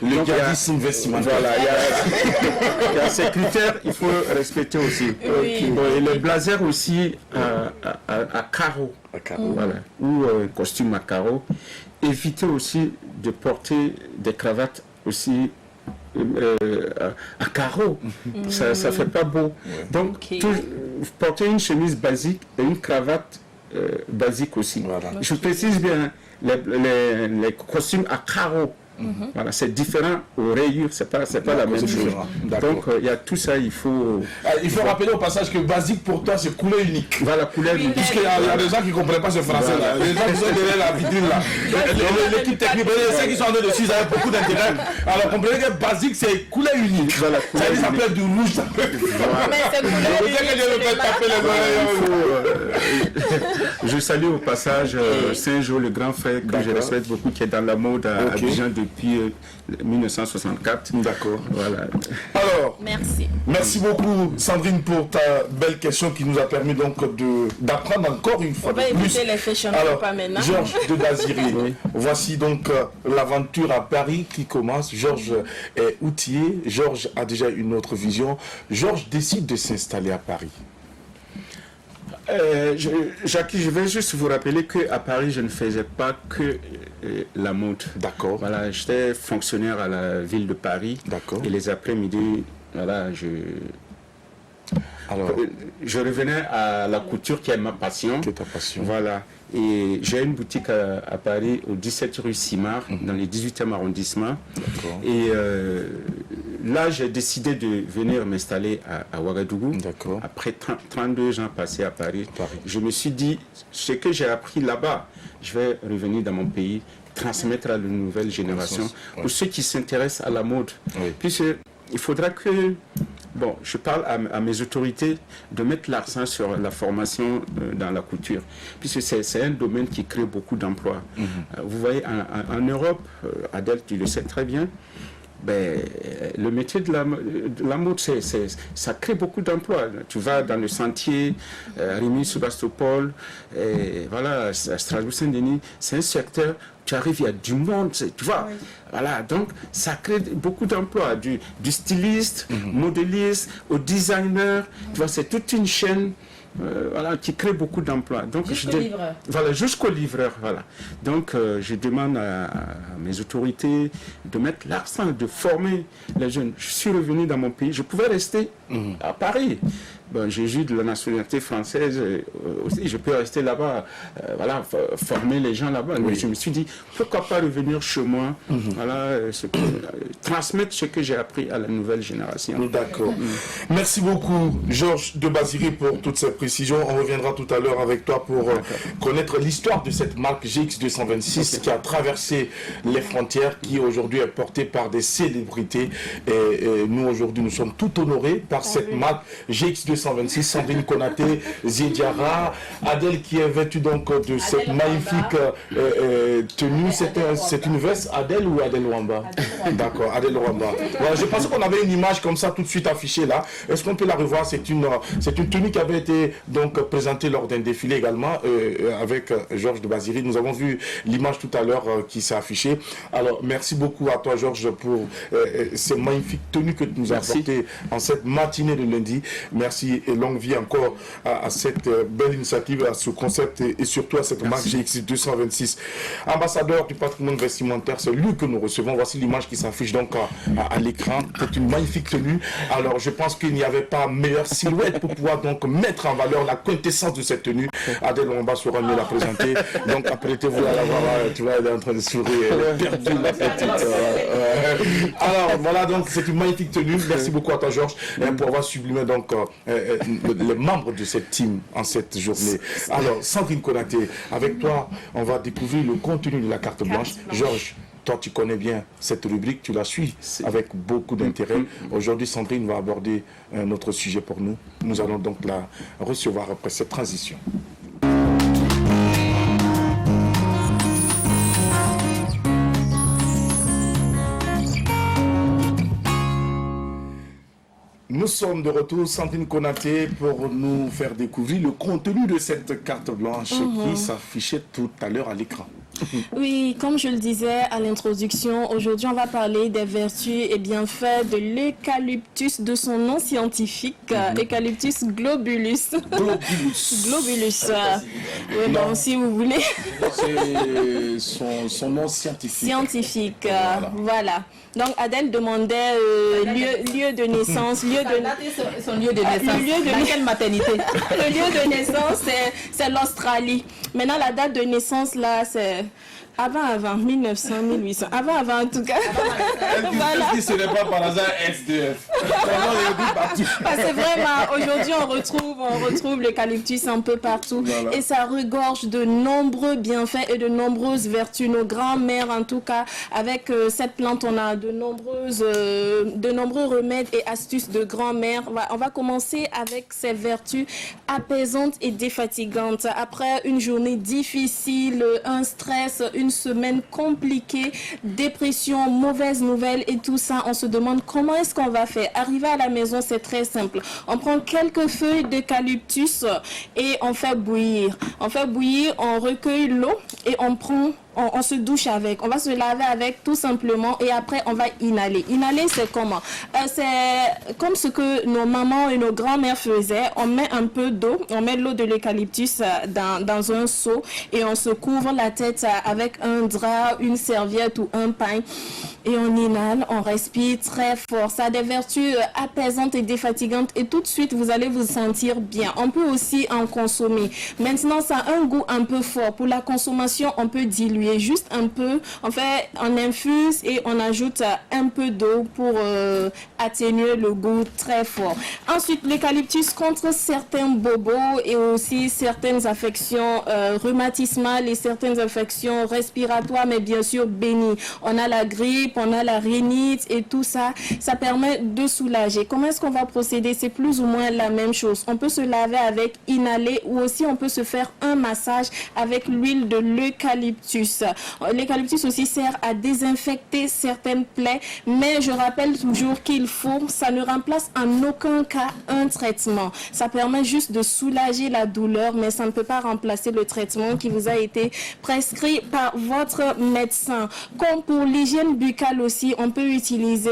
S1: le gadisme vestimentaire.
S5: Voilà, il y a ces critères, il faut respecter aussi. Bon, et les blazers aussi à carreaux. Voilà. Ou costume à carreaux. Évitez aussi de porter des cravates aussi à carreaux. Ça ne fait pas beau. Donc, porter une chemise basique et une cravate basique aussi. Voilà. Je précise bien, les costumes à carreaux, Voilà, c'est différent aux rayures, c'est pas la même chose. Donc il y a tout ça, il faut
S1: rappeler au passage que basique pour toi c'est couleur unique.
S5: Voilà, couleur unique.
S1: Puisqu'il y a des gens qui ne comprennent pas ce français là. Les gens qui sont derrière la vitrine là. L'équipe technique, ceux qui sont en train dessus, ils avaient beaucoup d'intérêt. Alors comprenez que basique c'est couleur unique.
S5: Voilà,
S1: ça s'appelle du rouge. Ça peut...
S2: Mais c'est couleur
S5: unique. Je salue au passage Saint-Jean, le grand frère que je respecte beaucoup, qui est dans la mode à Abidjan depuis 1964.
S1: D'accord.
S5: Voilà.
S1: Alors,
S2: merci
S1: beaucoup Sandrine pour ta belle question qui nous a permis donc d'apprendre encore une fois
S2: de plus. On va écouter les fashion pas maintenant.
S1: Georges de Baziri, voici donc l'aventure à Paris qui commence. Georges est outillé, Georges a déjà une autre vision. Georges décide de s'installer à Paris.
S5: Jacques, je vais juste vous rappeler qu'à Paris, je ne faisais pas que la mode.
S1: D'accord.
S5: Voilà, j'étais fonctionnaire à la ville de Paris.
S1: D'accord.
S5: Et les après-midi, voilà, je revenais à la couture qui est ma passion.
S1: Qui est ta passion.
S5: Voilà. Et j'ai une boutique à Paris, au 17 rue Simard, dans le 18e arrondissement.
S1: D'accord.
S5: Et là, j'ai décidé de venir m'installer à Ouagadougou.
S1: D'accord.
S5: Après 32 ans passés à Paris, je me suis dit, ce que j'ai appris là-bas, je vais revenir dans mon pays, transmettre à la nouvelle génération, pour ceux qui s'intéressent à la mode.
S1: Oui.
S5: Puisqu'il faudra que... Bon, je parle à mes autorités de mettre l'accent sur la formation dans la couture, puisque c'est un domaine qui crée beaucoup d'emplois. Vous voyez, en Europe, Adèle, tu le sais très bien, le métier de la mode, ça crée beaucoup d'emplois. Tu vas dans le sentier, Rimini, Sébastopol, voilà, à Strasbourg-Saint-Denis, c'est un secteur, tu arrives, il y a du monde, tu vois. Oui. Voilà, donc ça crée beaucoup d'emplois, du styliste, modéliste, au designer, tu vois, c'est toute une chaîne. Voilà, qui crée beaucoup d'emplois.
S4: Jusqu'au livreur.
S5: Voilà, jusqu'au livreur. Voilà. Donc, je demande à mes autorités de mettre l'accent, de former les jeunes. Je suis revenu dans mon pays. Je pouvais rester à Paris. Bon, j'ai eu de la nationalité française aussi. Je peux rester là-bas, voilà, former les gens là-bas. Mais je me suis dit, pourquoi pas revenir chez moi, voilà, transmettre ce que j'ai appris à la nouvelle génération.
S1: D'accord. Merci beaucoup, Georges de Baziri, pour toutes ces précisions. On reviendra tout à l'heure avec toi pour connaître l'histoire de cette marque GX226 qui a traversé les frontières, qui aujourd'hui est portée par des célébrités. Et nous, aujourd'hui, nous sommes tout honorés par cette marque GX226. Sandrine Konaté, Ziediara, Adèle qui est vêtue donc de cette magnifique tenue. C'est une veste Adèle ou Adèle Wamba? D'accord, Adèle Wamba. Voilà, je pensais qu'on avait une image comme ça tout de suite affichée là. Est-ce qu'on peut la revoir? C'est une tenue qui avait été donc présentée lors d'un défilé également avec Georges de Baziri. Nous avons vu l'image tout à l'heure qui s'est affichée. Alors merci beaucoup à toi Georges pour ces magnifiques tenues que tu nous as apportées en cette matinée de lundi. Merci et longue vie encore à cette belle initiative, à ce concept et surtout à cette marque GX226. Ambassadeur du patrimoine vestimentaire, c'est lui que nous recevons. Voici l'image qui s'affiche donc à l'écran. C'est une magnifique tenue. Alors je pense qu'il n'y avait pas meilleure silhouette pour pouvoir donc mettre en valeur la quintessence de cette tenue. Adèle Wamba saura mieux la présenter. Donc apprêtez-vous à la voir. Tu vois, elle est en train de sourire. Elle est perdue, la petite. Alors voilà, donc c'est une magnifique tenue. Merci beaucoup à toi Georges pour avoir sublimé donc les membres de cette team en cette journée. Alors, Sandrine Konaté, avec toi, on va découvrir le contenu de la carte blanche. Georges, toi, tu connais bien cette rubrique, tu la suis avec beaucoup d'intérêt. Aujourd'hui, Sandrine va aborder un autre sujet pour nous. Nous allons donc la recevoir après cette transition. Nous sommes de retour, Sandrine Konaté, pour nous faire découvrir le contenu de cette carte blanche qui s'affichait tout à l'heure à l'écran.
S2: Oui, comme je le disais à l'introduction, aujourd'hui on va parler des vertus et bienfaits de l'eucalyptus, de son nom scientifique, Eucalyptus globulus. Globulus. Oui, bon, si vous voulez.
S1: C'est son nom scientifique.
S2: Scientifique, voilà. Donc Adèle demandait lieu de naissance,
S4: son lieu de naissance. Dans quelle maternité?
S2: Le lieu de naissance, c'est l'Australie. Maintenant, la date de naissance, là, c'est Avant, 1900, 1800. Avant en tout cas.
S1: Voilà. Est-ce que ce n'est pas par hasard SDF?
S2: Parce que vraiment, aujourd'hui, on retrouve l'eucalyptus un peu partout. Voilà. Et ça regorge de nombreux bienfaits et de nombreuses vertus. Nos grands-mères, en tout cas, avec cette plante, on a de nombreux remèdes et astuces de grand-mère. On va commencer avec ses vertus apaisantes et défatigantes. Après une journée difficile, un stress, une semaine compliquée, dépression, mauvaise nouvelle et tout ça, on se demande comment est-ce qu'on va faire. Arriver à la maison, c'est très simple. On prend quelques feuilles d'eucalyptus et on fait bouillir. On recueille l'eau et on se douche avec. On va se laver avec tout simplement et après on va inhaler. Inhaler, c'est comment? C'est comme ce que nos mamans et nos grands-mères faisaient. On met un peu d'eau, on met l'eau de l'eucalyptus dans un seau et on se couvre la tête avec un drap, une serviette ou un pain et on inhale, on respire très fort. Ça a des vertus apaisantes et défatigantes et tout de suite vous allez vous sentir bien. On peut aussi en consommer. Maintenant, ça a un goût un peu fort. Pour la consommation, on peut diluer juste un peu. En fait, on infuse et on ajoute un peu d'eau pour atténuer le goût très fort. Ensuite, l'eucalyptus contre certains bobos et aussi certaines affections rhumatismales et certaines affections respiratoires, mais bien sûr bénies. On a la grippe, on a la rhinite et tout ça. Ça permet de soulager. Comment est-ce qu'on va procéder? C'est plus ou moins la même chose. On peut se laver avec, inhaler ou aussi on peut se faire un massage avec l'huile de l'eucalyptus. L'eucalyptus aussi sert à désinfecter certaines plaies, mais je rappelle toujours ça ne remplace en aucun cas un traitement. Ça permet juste de soulager la douleur, mais ça ne peut pas remplacer le traitement qui vous a été prescrit par votre médecin. Comme pour l'hygiène buccale aussi, on peut utiliser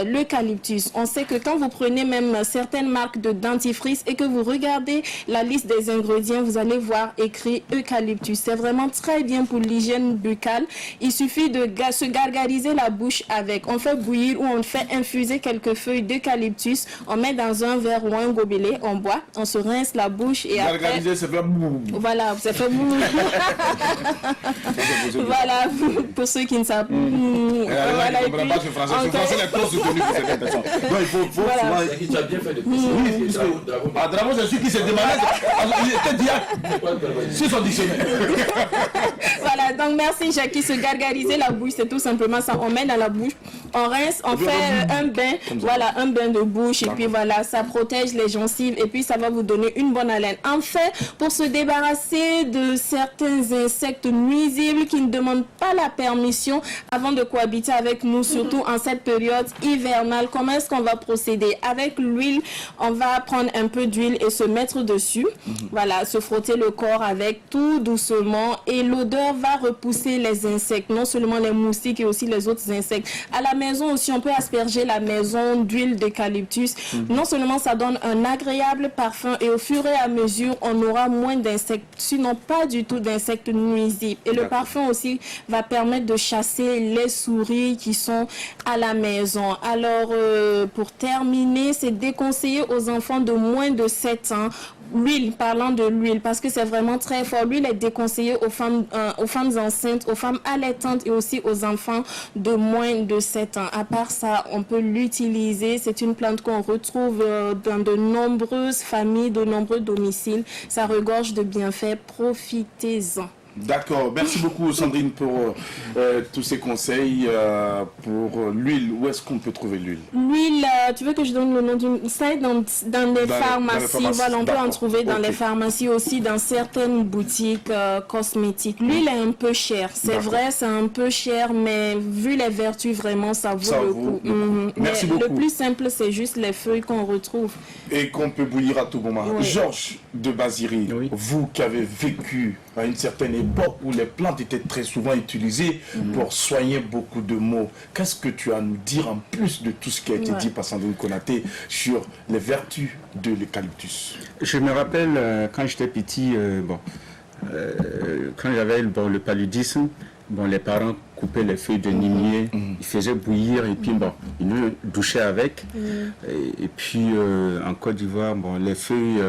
S2: l'eucalyptus. On sait que quand vous prenez même certaines marques de dentifrice et que vous regardez la liste des ingrédients, vous allez voir écrit eucalyptus. C'est vraiment très bien pour l'hygiène buccale. Il suffit de se gargariser la bouche avec. On fait bouillir ou on fait infuser quelques feuilles d'eucalyptus. On met dans un verre ou un gobelet, on boit, on se rince la bouche et
S1: gargariser,
S2: après...
S1: ça fait bouh.
S2: Voilà, ça fait bouh. Voilà, pour ceux qui ne savent pas.
S1: Voilà, il comprend pas ce français. Ce français est trop soutenu pour cette personne. Donc il faut
S2: voilà.
S1: souvent...
S3: Tu as bien fait de
S1: Dravo, c'est celui qui s'est demandé. Il était diacre sur son dictionnaire.
S2: Voilà, donc merci Jackie. Se gargariser la bouche, c'est tout simplement ça. On met dans la bouche, on rince, on fait un bain, voilà, un bain de bouche et puis voilà, ça protège les gencives et puis ça va vous donner une bonne haleine. Enfin, pour se débarrasser de certains insectes nuisibles qui ne demandent pas la permission avant de cohabiter avec nous, surtout en cette période hivernale, comment est-ce qu'on va procéder? Avec l'huile, on va prendre un peu d'huile et se mettre dessus. Voilà, se frotter le corps avec tout doucement et l'odeur va repousser les insectes, non seulement les moustiques et aussi les autres insectes. À la maison aussi, on peut asperger la maison d'huile d'eucalyptus. Non seulement ça donne un agréable parfum et au fur et à mesure, on aura moins d'insectes, sinon pas du tout d'insectes nuisibles. Et le parfum aussi va permettre de chasser les souris qui sont à la maison. Alors, pour terminer, c'est déconseillé aux enfants de moins de 7 ans. L'huile, parlant de l'huile, parce que c'est vraiment très fort. L'huile est déconseillée aux femmes enceintes, aux femmes allaitantes et aussi aux enfants de moins de 7 ans. À part ça, on peut l'utiliser. C'est une plante qu'on retrouve dans de nombreuses familles, de nombreux domiciles. Ça regorge de bienfaits. Profitez-en.
S1: D'accord, merci beaucoup Sandrine pour tous ces conseils. Pour l'huile, où est-ce qu'on peut trouver l'huile?
S2: L'huile, tu veux que je donne le nom d'une... Ça dans les pharmacies, voilà, on peut en trouver dans les pharmacies aussi, dans certaines boutiques cosmétiques. L'huile est un peu chère, c'est vrai, c'est un peu cher, mais vu les vertus, vraiment, ça vaut le coup.
S1: Merci beaucoup.
S2: Le plus simple, c'est juste les feuilles qu'on retrouve.
S1: Et qu'on peut bouillir à tout moment.
S2: Oui.
S1: Georges de Baziry, vous qui avez vécu à une certaine époque où les plantes étaient très souvent utilisées pour soigner beaucoup de maux, qu'est-ce que tu as à nous dire en plus de tout ce qui a été dit par Sandrine Konaté sur les vertus de l'eucalyptus?
S5: Je me rappelle quand j'étais petit, quand j'avais le paludisme, les parents coupaient les feuilles de nimier, ils faisaient bouillir et puis ils nous douchaient avec. Et puis en Côte d'Ivoire, les feuilles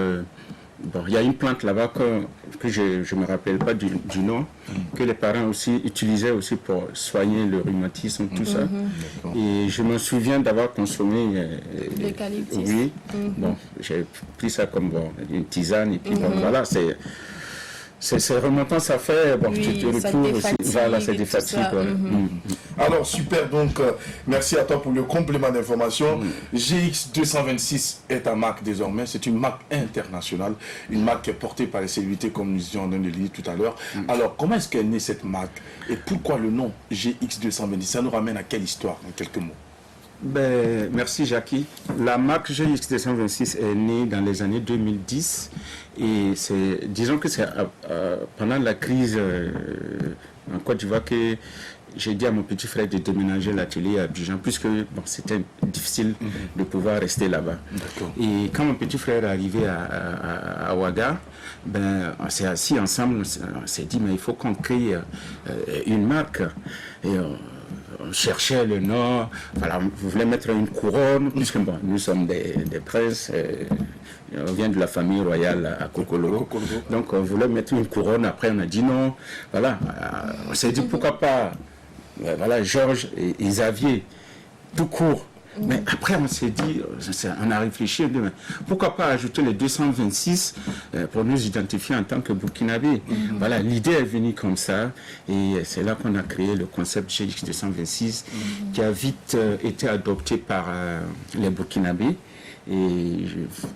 S5: bon, il y a une plante là-bas que je ne me rappelle pas du nom, que les parents aussi utilisaient aussi pour soigner le rhumatisme, tout ça. Et je me souviens d'avoir consommé
S2: L'eucalyptus.
S5: oui. Bon, j'ai pris ça comme une tisane et puis bon, voilà, c'est remontant, ça fait, bon,
S2: Oui,
S5: tu te
S2: ça
S5: retrouves aussi,
S2: défatigue
S5: voilà, c'est
S2: et
S5: des
S2: tout
S5: fatigues.
S2: ça.
S1: Alors, super, donc, merci à toi pour le complément d'information. GX226 est ta marque désormais, c'est une marque internationale, une marque qui est portée par les célébrités, comme nous disions dans le livre tout à l'heure. Alors, comment est-ce qu'est née cette marque et pourquoi le nom GX226? Ça nous ramène à quelle histoire, en quelques mots?
S5: Ben, merci Jackie. La marque GX226 est née dans les années 2010 et disons que c'est pendant la crise en Côte d'Ivoire que j'ai dit à mon petit frère de déménager l'atelier à Abidjan puisque bon, c'était difficile de pouvoir rester là-bas. Et quand mon petit frère est arrivé à Ouaga, ben, on s'est assis ensemble, on s'est dit mais il faut qu'on crée une marque. Et on cherchait le nom, voilà, on voulait mettre une couronne, puisque bon, nous sommes des princes, on vient de la famille royale à Kokolo. Donc on voulait mettre une couronne, après on a dit non, voilà, on s'est dit pourquoi pas, voilà, Georges et Xavier, tout court. Mais après, on s'est dit, on a réfléchi, on dit, mais pourquoi pas ajouter les 226 pour nous identifier en tant que Burkinabé. Voilà, l'idée est venue comme ça, et c'est là qu'on a créé le concept GX226, qui a vite été adopté par les Burkinabés. Et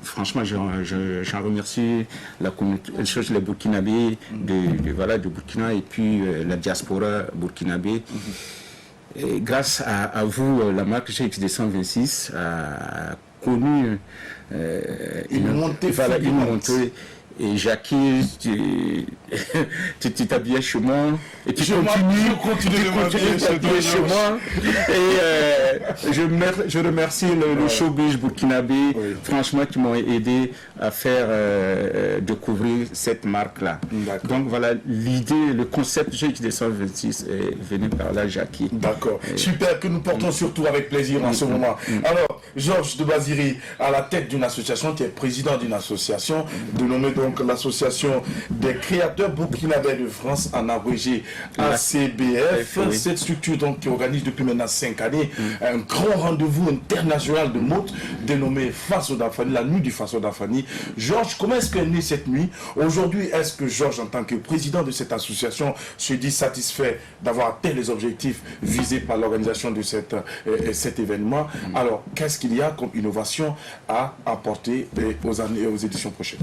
S5: franchement, j'en remercie la communauté, les Burkinabés de Burkina et puis la diaspora burkinabé. Et grâce à vous, la marque GX226 a connu
S1: une montée.
S5: Et Jackie, tu t'habillais chez moi. Et tu continues de t'habiller chez moi. Et je remercie le showbiz burkinabé, franchement, qui m'ont aidé à faire découvrir cette marque-là. Donc voilà, l'idée, le concept GX226 est venu par là, Jackie.
S1: D'accord. Super, que nous portons surtout avec plaisir en ce moment. Alors, Georges de Baziri, à la tête d'une association, qui est président d'une association, dénommée donc l'association des créateurs burkinabés de France, en abrégé ACBF. Cette structure donc qui organise depuis maintenant 5 années un grand rendez-vous international de mode dénommé Faso Dafani, la nuit du Faso Dafani. Georges, comment est-ce qu'est née cette nuit? Aujourd'hui, est-ce que Georges, en tant que président de cette association, se dit satisfait d'avoir atteint les objectifs visés par l'organisation de cet événement? Alors, qu'est-ce qu'il y a comme innovation à apporter aux éditions prochaines?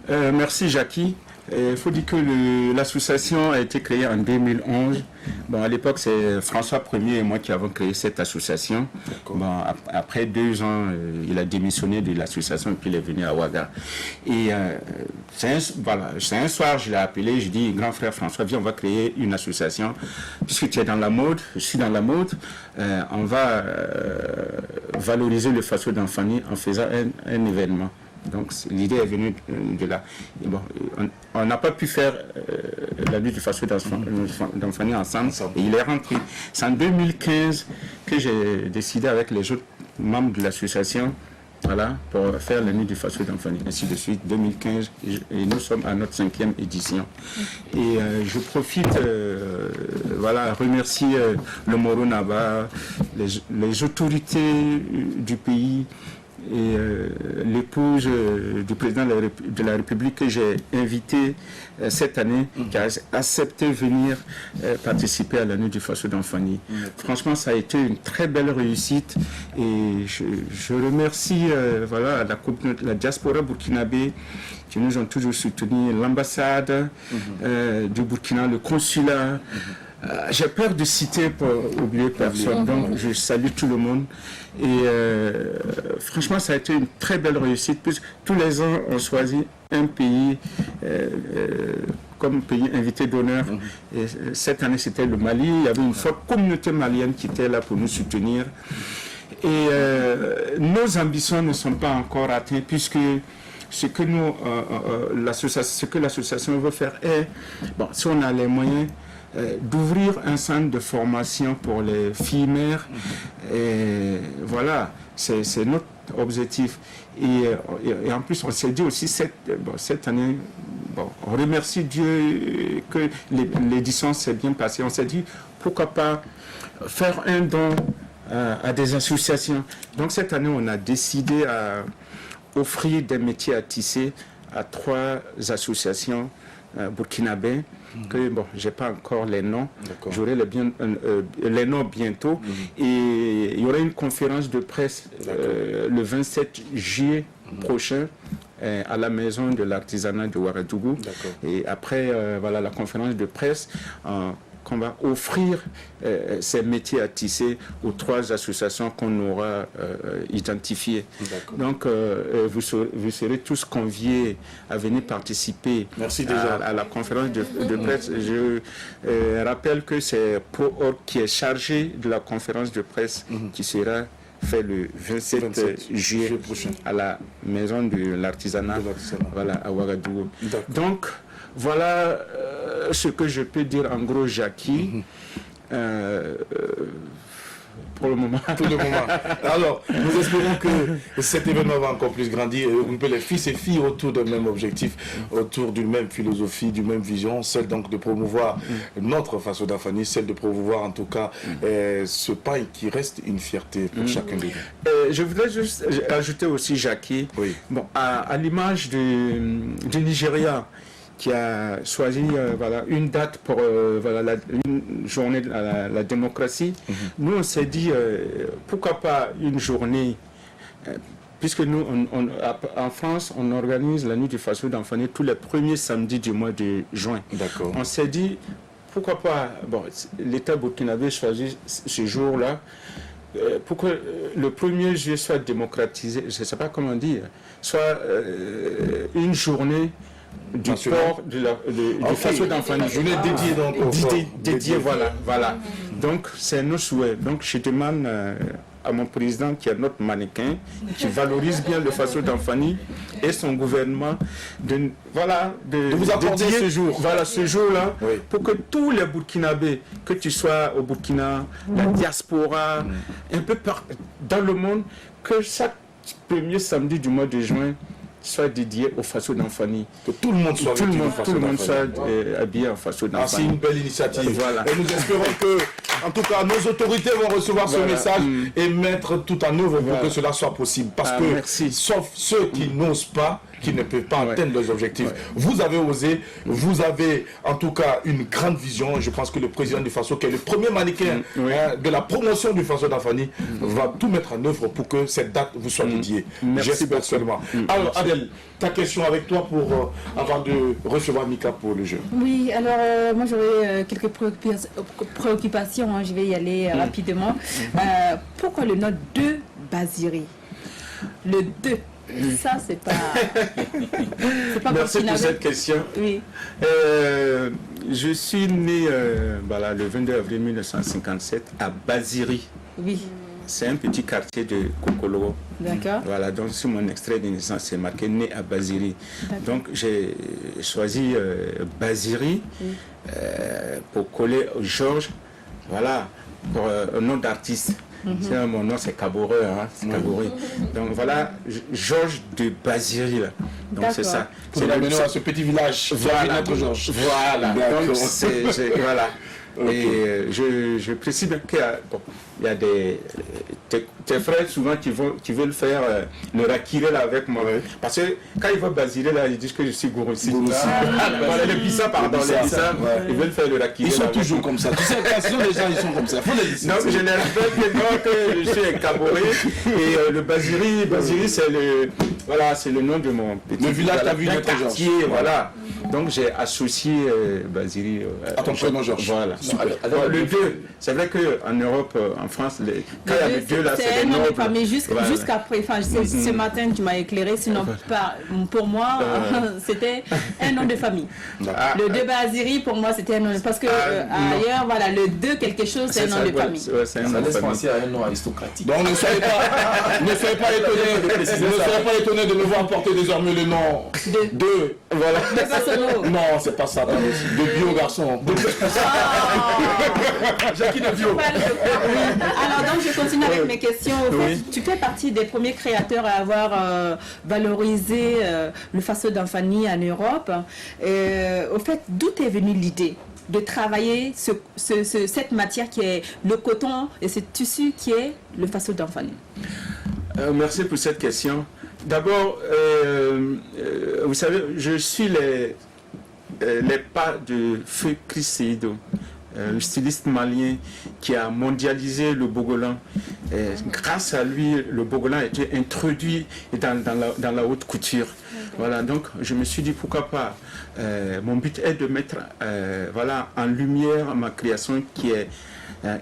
S5: Merci Jackie. Il faut dire que l'association a été créée en 2011. Bon, à l'époque, c'est François Ier et moi qui avons créé cette association. Bon, après 2 ans, il a démissionné de l'association et puis il est venu à Ouaga. Et c'est un soir, je l'ai appelé, je dis, grand frère François, viens, on va créer une association. Puisque tu es dans la mode, je suis dans la mode, on va valoriser le Faso Dafani en faisant un événement. Donc l'idée est venue de là. Et bon, on n'a pas pu faire la nuit du Faso Dafani ensemble et il est rentré. C'est en 2015 que j'ai décidé avec les autres membres de l'association, voilà, pour faire la nuit du Faso Dafani, ainsi de suite, 2015, et nous sommes à notre 5e édition. Et je profite, voilà, remercier le Moro Naba, les autorités du pays, et l'épouse du président de la République que j'ai invité cette année, qui a accepté de venir participer à la nuit du Faso Dafani. Franchement, ça a été une très belle réussite et je remercie voilà, la diaspora burkinabé qui nous ont toujours soutenus, l'ambassade du Burkina, le consulat. J'ai peur de citer pour oublier personne, donc je salue tout le monde. Et franchement, ça a été une très belle réussite, puisque tous les ans, on choisit un pays comme pays invité d'honneur. Et cette année, c'était le Mali. Il y avait une forte communauté malienne qui était là pour nous soutenir. Et nos ambitions ne sont pas encore atteintes, puisque ce que l'association veut faire est, bon, si on a les moyens, d'ouvrir un centre de formation pour les filles mères. Et voilà, c'est notre objectif. Et en plus, on s'est dit aussi cette année, on remercie Dieu que l'édition s'est bien passée. On s'est dit, pourquoi pas faire un don à des associations. Donc cette année, on a décidé à offrir des métiers à tisser à 3 associations burkinabés, que j'ai pas encore les noms, j'aurai les noms bientôt, et il y aura une conférence de presse le 27 juillet prochain à la maison de l'artisanat de Ouagadougou, et après la conférence de presse qu'on va offrir ces métiers à tisser aux 3 associations qu'on aura identifiées. Donc, vous serez tous conviés à venir participer à la conférence de presse. Je rappelle que c'est ProOrg qui est chargé de la conférence de presse qui sera fait le 27 juillet prochain à la maison de l'artisanat à Ouagadougou. Donc, voilà ce que je peux dire en gros, Jackie. Pour le moment.
S1: Alors, nous espérons que cet événement va encore plus grandir et regrouper les fils et filles autour d'un même objectif, autour d'une même philosophie, d'une même vision, celle donc de promouvoir notre façon d'Afani, celle de promouvoir en tout cas ce pain qui reste une fierté pour chacun de nous.
S5: Je voudrais juste ajouter aussi, Jackie, à l'image du Nigeria, qui a choisi une date pour une journée de la démocratie. Nous, on s'est dit, pourquoi pas une journée, puisque nous, en France, on organise la nuit du Faso d'Anfani tous les premiers samedis du mois de juin. On s'est dit, pourquoi pas, l'État burkinabé choisit ce jour-là, pour que le 1er juillet soit démocratisé, je ne sais pas comment dire, soit une journée du port du Faso d'Anfani.
S1: Journée dédiée
S5: dédiée, voilà. Donc, c'est nos souhaits. Donc, je demande à mon président, qui est notre mannequin, qui valorise bien le Faso d'Anfani et son gouvernement, de vous accorder ce jour. Ce jour-là, pour que tous les Burkinabés, que tu sois au Burkina, la diaspora, un peu partout dans le monde, que chaque 1er samedi du mois de juin soit dédié au Faso d'Anfani.
S1: Que tout le monde soit
S5: habillé en Faso d'Anfani.
S1: C'est une belle initiative. Et nous espérons que, en tout cas, nos autorités vont recevoir ce message et mettre tout en œuvre pour que cela soit possible. Parce que, sauf ceux qui n'osent pas, qui ne peuvent pas atteindre leurs objectifs. Vous avez osé, vous avez en tout cas une grande vision. Je pense que le président du Faso, qui est le premier mannequin de la promotion du Faso d'Anfani, va tout mettre en œuvre pour que cette date vous soit dédiée. J'espère seulement. Alors, Adèle, ta question avec toi pour avant de recevoir Mika pour le jeu.
S4: Oui, alors moi j'aurais quelques préoccupations, je vais y aller rapidement. Pourquoi le nom de Baziri? Le 2. Ça, c'est pas.
S5: Merci pour cette question.
S4: Oui.
S5: Je suis né le 22 avril 1957 à Baziri.
S4: Oui.
S5: C'est un petit quartier de Kokolo.
S4: D'accord.
S5: Voilà, donc sur mon extrait de naissance, c'est marqué né à Baziri. Donc j'ai choisi Baziri pour coller Georges, pour un nom d'artiste. Mon nom c'est Kaboré, Donc voilà, Georges de Baziri. Donc c'est ça.
S1: C'est la à ce petit village.
S5: Georges. Voilà. Donc voilà. Et je précise qu'il y a tes frères souvent qui veulent faire le rakiré là avec moi. Parce que quand ils vont Baziré là, ils disent que je suis Gourossi. Les Bissa, ils veulent faire le rakiré.
S1: Ils sont toujours comme ça. Tu sais, quand les gens ils sont comme ça. Faut les dire.
S5: Non, je ne rappelle que je suis un Kaboré. Et le Baziri, c'est le nom de mon petit
S1: village
S5: quartier. Voilà. Donc j'ai associé Baziri
S1: à ton prénom Georges.
S5: Voilà. Le 2, c'est vrai qu'en Europe, en France, quand il y a le 2 là, c'est
S4: un nom de famille jusqu'après. Ce matin, tu m'as éclairé, sinon pour moi, c'était un nom de famille. Le 2 Baziri, pour moi, c'était un nom de famille. Parce que ailleurs, le 2 quelque chose, c'est un nom de famille.
S3: Ça laisse penser à un nom aristocratique.
S1: Donc ne soyez pas étonnés de me voir porter désormais le nom de.
S4: Voilà. Bio.
S1: Non, c'est pas ça. De bio garçon. Jackie de bio.
S4: Alors donc je continue avec mes questions. Au fait,
S1: Oui.
S4: tu fais partie des premiers créateurs à avoir valorisé le faso d'Anfani en Europe. Au fait, d'où est venue l'idée de travailler cette matière qui est le coton et ce tissu qui est le faso d'Anfani?
S5: Merci pour cette question. D'abord, vous savez, je suis les pas de Feu Criseido, le styliste malien qui a mondialisé le bogolan. Grâce à lui, le bogolan a été introduit dans la haute couture. Voilà, donc je me suis dit pourquoi pas. Mon but est de mettre en lumière ma création qui est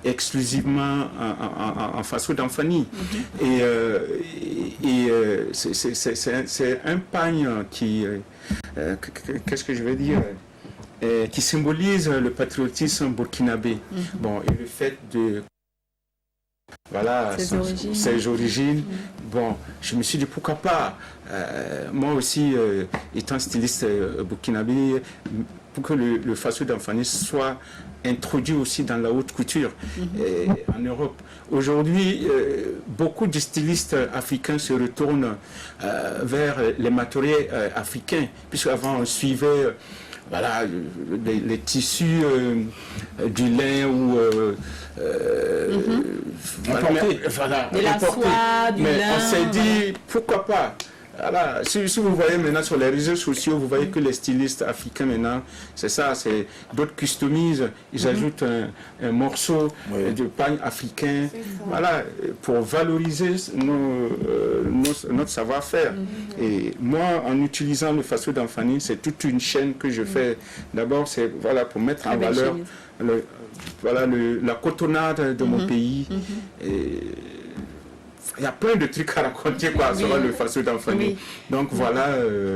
S5: exclusivement en faso d'Anfani. C'est un pagne qui, qu'est-ce que je vais dire, qui symbolise le patriotisme burkinabé. Bon, et le fait de ses origines. Bon, je me suis dit pourquoi pas, moi aussi, étant styliste burkinabé, pour que le faso d'Anfani soit introduit aussi dans la haute couture en Europe. Aujourd'hui, beaucoup de stylistes africains se retournent vers les matériaux africains, puisque avant on suivait les tissus du lin ou
S4: de la soie, du
S5: mais
S4: lin,
S5: on s'est dit pourquoi pas. Voilà. Si vous voyez maintenant sur les réseaux sociaux, vous voyez que les stylistes africains maintenant, c'est ça, c'est d'autres customisent, ils ajoutent un morceau de pagne africain, voilà, pour valoriser notre savoir-faire. Et moi, en utilisant le faso d'Anfani, c'est toute une chaîne que je fais. D'abord, c'est pour mettre en valeur la cotonnade de mon pays. Il y a plein de trucs à raconter sur le faso d'Anfani. Donc voilà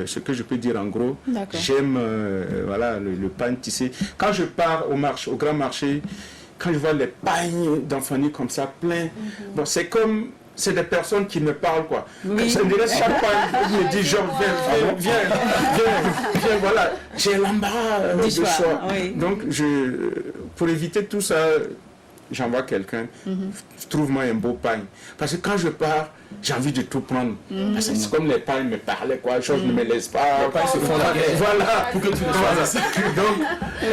S5: ce que je peux dire en gros. J'aime le pagne tissé. Quand je pars au grand marché, quand je vois les pagnes d'Anfani comme ça, plein, bon, c'est des personnes qui me parlent, quoi. Ça me dirait chaque pagne me dit genre viens, voilà. J'ai l'embarras de choix. Donc pour éviter tout ça, j'envoie quelqu'un, trouve-moi un beau pagne. Parce que quand je pars, j'ai envie de tout prendre. Parce que c'est comme les pagnes me parlaient, quoi. Je ne me laisse pas.
S1: Les pagnes se font la guerre.
S5: Voilà.
S1: Pour que tu ne sois
S5: Donc,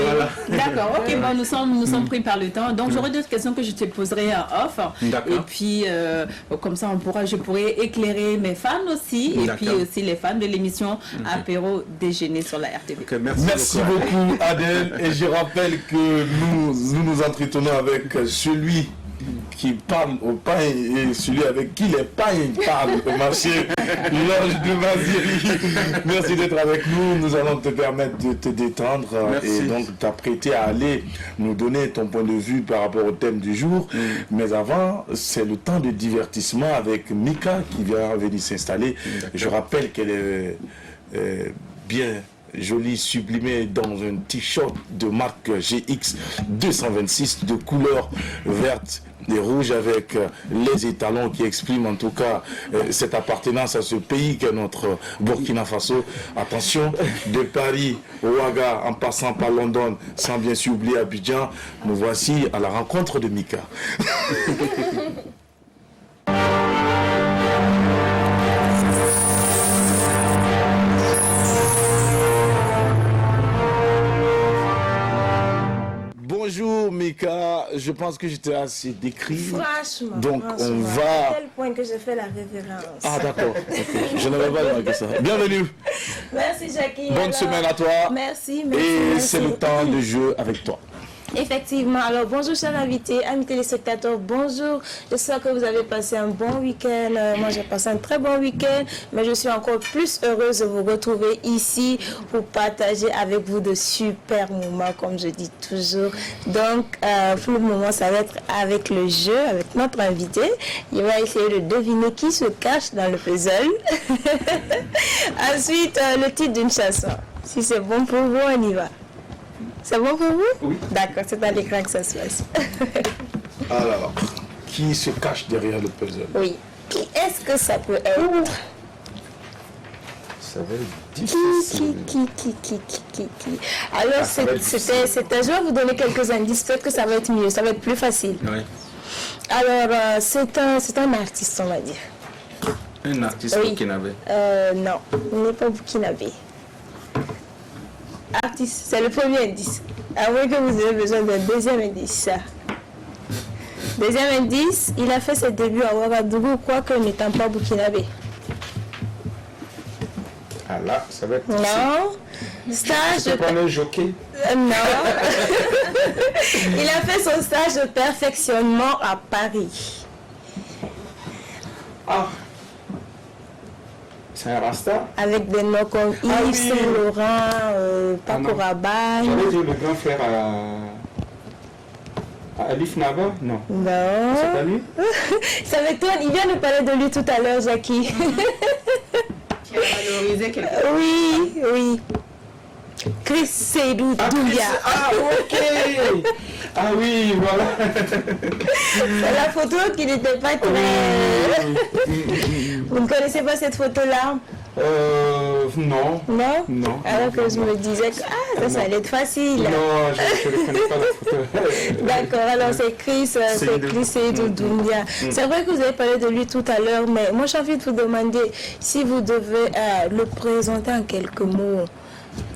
S5: voilà.
S4: D'accord, ok, bon, nous sommes pris par le temps. Donc, j'aurai d'autres questions que je te poserai en off.
S5: D'accord.
S4: Et puis, comme ça, je pourrai éclairer mes fans aussi. Et puis aussi les fans de l'émission Apéro Déjeuner sur la RTV.
S5: Okay,
S1: merci beaucoup, Adèle. Et je rappelle que nous entretenons avec celui qui parle au pain et celui avec qui les pains parlent au marché, L'Ange de Maziri. Merci d'être avec nous. Nous allons te permettre de te détendre et donc t'apprêter à aller nous donner ton point de vue par rapport au thème du jour. Mais avant, c'est le temps de divertissement avec Mika qui vient venir s'installer. Je rappelle qu'elle est bien jolie, sublimée dans un t-shirt de marque GX 226 de couleur verte et rouge avec les étalons qui expriment en tout cas cette appartenance à ce pays qu'est notre Burkina Faso. Attention, de Paris au Ouaga en passant par London, sans bien sûr oublier Abidjan, nous voici à la rencontre de Mika. Bonjour Mika, je pense que je t'ai assez décrit.
S6: Franchement.
S1: Donc
S6: franchement,
S1: on va...
S6: à tel point que je fais la révérence.
S1: Ah d'accord, okay. Je n'avais pas remarqué ça. Bienvenue.
S6: Merci Jackie.
S1: Bonne semaine à toi.
S6: Merci.
S1: Et c'est le temps de jeu avec toi.
S6: Effectivement. Alors, bonjour chers invités, amis téléspectateurs, bonjour. J'espère que vous avez passé un bon week-end. Moi, j'ai passé un très bon week-end, mais je suis encore plus heureuse de vous retrouver ici pour partager avec vous de super moments, comme je dis toujours. Donc, pour le moment, ça va être avec le jeu, avec notre invité. Il va essayer de deviner qui se cache dans le puzzle. Ensuite, le titre d'une chanson. Si c'est bon pour vous, on y va. C'est bon pour vous?
S5: Oui.
S6: D'accord, c'est à l'écran que ça se passe.
S1: Alors, qui se cache derrière le puzzle?
S6: Oui. Qui est-ce que ça peut être?
S5: ça va être difficile.
S6: Qui. Alors, c'était, je vais vous donner quelques indices, peut-être que ça va être mieux, ça va être plus facile.
S5: Oui.
S6: Alors, c'est un artiste, on va dire.
S5: Un artiste burkinabé.
S6: Non, il n'est pas burkinabé. Artiste, c'est le premier indice. À moins que vous ayez besoin d'un deuxième indice. Deuxième indice, il a fait ses débuts à Ouagadougou, quoique n'étant pas burkinabé.
S5: Ah là, ça va être difficile.
S6: Non. Stage
S5: C'est pas un jockey.
S6: Non. Il a fait son stage de perfectionnement à Paris.
S5: Ah. C'est un rasta.
S6: Avec des noms comme Yves Saint-Laurent, Paco Rabanne.
S5: J'allais dire le grand frère à Alif Naba. Non.
S6: Non.
S5: C'est pas lui.
S6: C'est avec toi, il vient de parler de lui tout à l'heure, Jackie.
S4: Qui a valorisé quelque chose.
S6: Oui. Chris Seydou Doumbia.
S5: Ah, ok. Ah oui, voilà.
S6: C'est la photo qui n'était pas très... Vous ne connaissez pas cette photo-là?
S5: Non.
S6: Non?
S5: Non.
S6: Alors que je me disais que ça allait être facile.
S5: Non, je ne connais pas la photo.
S6: D'accord, alors c'est Chris Seydou Doumbia. C'est vrai que vous avez parlé de lui tout à l'heure, mais moi j'ai envie de vous demander si vous devez le présenter en quelques mots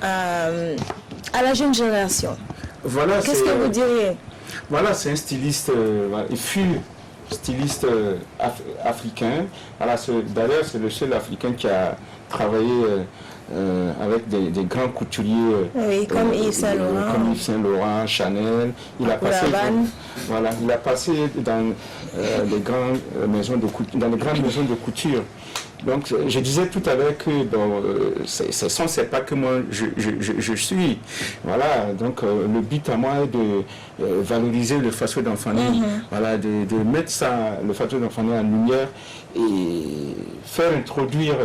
S6: à la jeune génération.
S5: Voilà,
S6: qu'est-ce que vous diriez?
S5: Voilà, c'est un styliste, il fut styliste africain. Voilà, d'ailleurs, c'est le seul africain qui a travaillé avec des grands couturiers.
S6: Oui, comme Yves Saint-Laurent.
S5: Comme Yves Saint-Laurent, Chanel. Il a passé dans les grandes maisons de couture. Donc, je disais tout à l'heure que c'est pas que moi je suis. Voilà, donc le but à moi est de valoriser le Faso d'Enfani, voilà, de mettre le Faso d'Enfani en lumière et faire introduire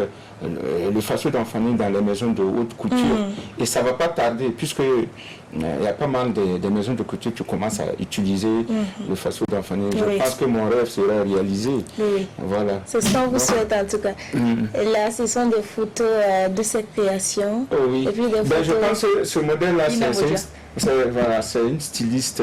S5: le Faso d'Enfani dans les maisons de haute couture. Et ça ne va pas tarder, puisque il y a pas mal de maisons de couture qui commencent à utiliser le Faso d'Enfani. Je pense que mon rêve sera réalisé. Oui. Voilà.
S6: C'est ce qu'on vous souhaite en tout cas. Et là, ce sont des photos de cette création.
S5: Oh oui.
S6: Et puis des photos...
S5: Je pense que ce modèle-là, c'est une styliste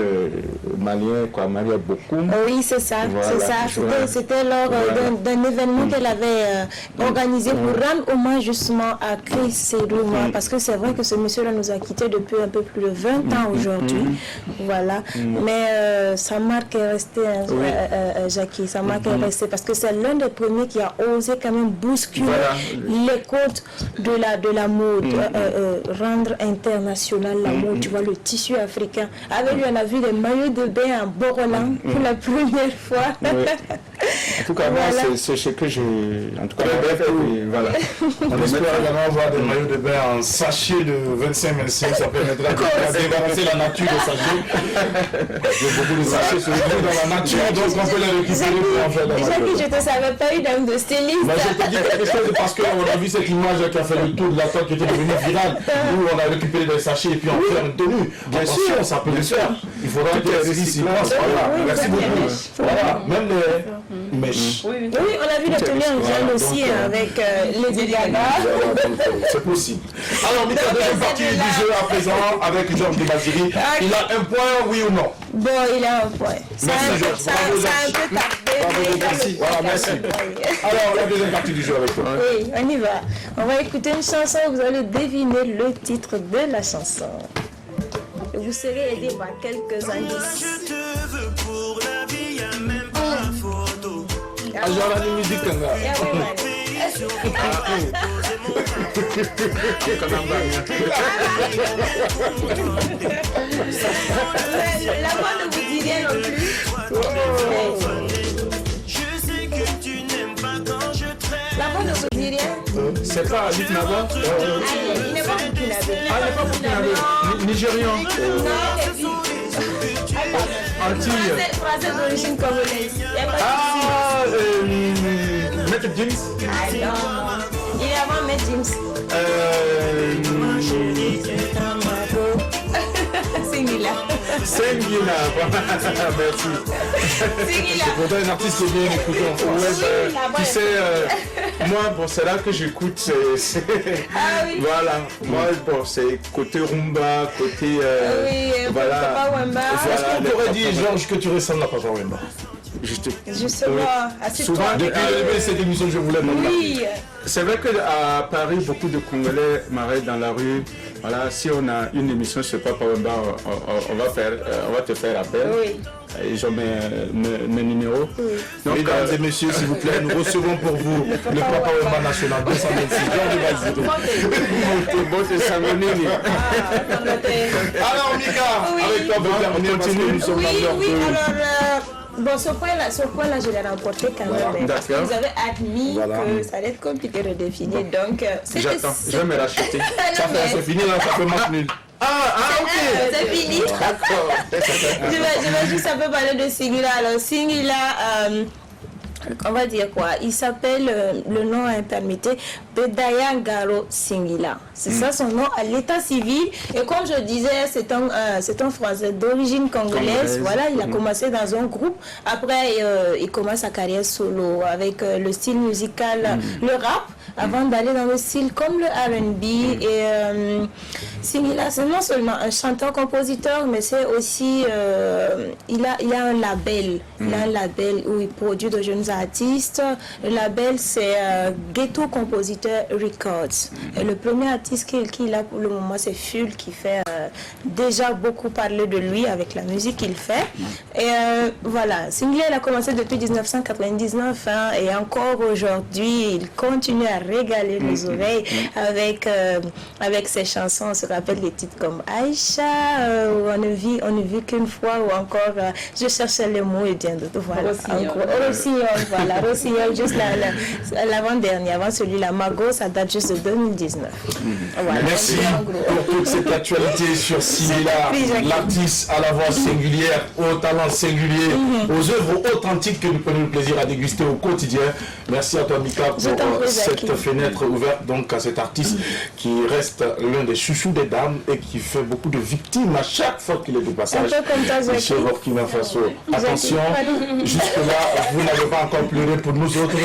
S5: malienne, Maria Bokoum.
S6: Oui, c'est ça. Voilà. C'était lors d'un événement qu'elle avait organisé pour rendre hommage justement à Chris Seydou. Parce que c'est vrai que ce monsieur-là nous a quittés depuis un peu plus de 20 ans aujourd'hui. Voilà. Mais sa marque est restée, Jackie. Sa marque est restée parce que c'est l'un des premiers qui a osé quand même bousculer les codes de la mode, rendre international la mode. Tu vois, le tissu africain. Avec lui, on a vu des maillots de bain en Borolan pour la première fois.
S5: En tout cas, voilà. Moi, c'est ce que j'ai... En tout cas, voilà.
S1: On espère également voir des maillots de bain en sachet de 25 ml. Ça permettra de débarrasser la nature des sachets. Il y a beaucoup de sachets se retrouvent dans la nature, donc on peut les récupérer pour en faire la nature.
S6: Jackie, je ne te savais pas eu d'homme de styliste.
S1: Mais je te dis quelque chose parce qu'on a vu cette image qui a fait le tour de la toile qui était devenue virale, où on a récupéré des sachets et puis on fait une tenue. Bien sûr, ça peut le faire. Il faudra que les ici. Merci beaucoup. Voilà, même les mèches.
S6: Oui, on a vu la tenue en jaune aussi avec Lady Gaga.
S1: C'est possible. Alors, Mika, deuxième partie du jeu à présent avec Georges de Basiri. Il a un point, oui ou non?
S6: Bon, il a un point.
S1: Merci, Georges.
S6: Ça a un peu tardé.
S1: Merci. Voilà, merci. Alors, la deuxième partie du jeu avec toi.
S6: Oui, on y va. On va écouter une chanson, vous allez deviner le titre de la chanson. Vous serez aidé par quelques indices.
S7: Je te veux pour la vie, y'a même pas photo.
S1: Ah, genre la musique,
S6: La voix ne vous dit rien non plus.
S7: Je sais que tu n'aimes pas quand je traîne.
S6: La voix ne vous dit rien.
S5: C'est pas Alif Naba?
S6: Il n'est pas burkinabé.
S5: Ah, il n'est pas burkinabé. Nigérian.
S6: Français d'origine congolaise.
S5: Ah, Maître James.
S6: Ah non. Il est avant Maître James.
S7: Ma chérie,
S6: C'est nul là.
S5: Singila. Merci.
S4: Singila.
S1: Pourtant, un artiste qui est bien écouté en France.
S5: Ouais, tu sais, moi, bon, c'est là que j'écoute.
S4: Ah oui.
S5: Voilà. Moi, bon, c'est côté rumba, côté. Voilà.
S6: Papa Wemba.
S1: Est-ce qu'on pourrait dire, Georges, que tu ressembles à Papa Wemba?
S6: Justement, assez
S5: Souvent,
S6: toi.
S1: Depuis le début de cette émission, je voulais demander.
S6: Oui.
S5: C'est vrai qu'à Paris, beaucoup de Congolais m'arrêtent dans la rue. Voilà, si on a une émission sur Papa Wemba, on va te faire appel.
S6: Oui.
S5: Ils ont mes numéros. Donc,
S1: Mesdames et messieurs, s'il vous plaît, nous recevons pour vous le Papa Wemba National 226. Alors, Mika, avec toi, pour terminer, parce que nous sommes dans l'heure
S6: Oui,
S1: de...
S6: alors, bon, ce point-là, je l'ai remporté quand même. Parce que vous avez admis que ça allait être compliqué de définir. Donc,
S5: j'attends, je vais me racheter.
S1: Ça fait, c'est fini, là, ça fait match nul.
S5: Ok.
S6: C'est fini.
S5: D'accord.
S6: Je vais juste un peu parler de Singila. Alors, Singila, on va dire quoi? Il s'appelle, le nom est permuté, Bedaya Garo Singila. C'est ça son nom à l'état civil. Et comme je disais, c'est un Français d'origine congolaise. Voilà, il a commencé dans un groupe. Après, il commence sa carrière solo avec le style musical, le rap, avant d'aller dans le style comme le R&B. Et Singila, c'est non seulement un chanteur-compositeur, mais c'est aussi, il a un label. Il a un label où il produit de jeunes artistes. Le label, c'est Ghetto Compositeur Records. Et le premier artiste qu'il a pour le moment, c'est Ful, qui fait déjà beaucoup parler de lui avec la musique qu'il fait. Et voilà, Singila, il a commencé depuis 1999 hein, et encore aujourd'hui, il continue à régaler les oreilles avec ses chansons. On se rappelle des titres comme Aïcha, on ne vit qu'une fois, ou encore Je cherchais les mots et bien d'autres. Voilà. Rossignol, voilà. Rossignol, juste l'avant-dernier, avant celui-là, Mago, ça date juste de 2019. Voilà.
S1: Merci pour toute cette actualité sur Singila, l'artiste à la voix singulière, au talent singulier, aux œuvres authentiques que nous prenons le plaisir à déguster au quotidien. Merci à toi, Mika, pour cette fenêtre ouverte donc à cet artiste qui reste l'un des chouchous des dames et qui fait beaucoup de victimes à chaque fois qu'il est de passage.
S6: Un peu comme toi,
S1: Chez Burkina Faso. Attention, jusque-là, vous n'avez pas encore pleuré pour nous autres.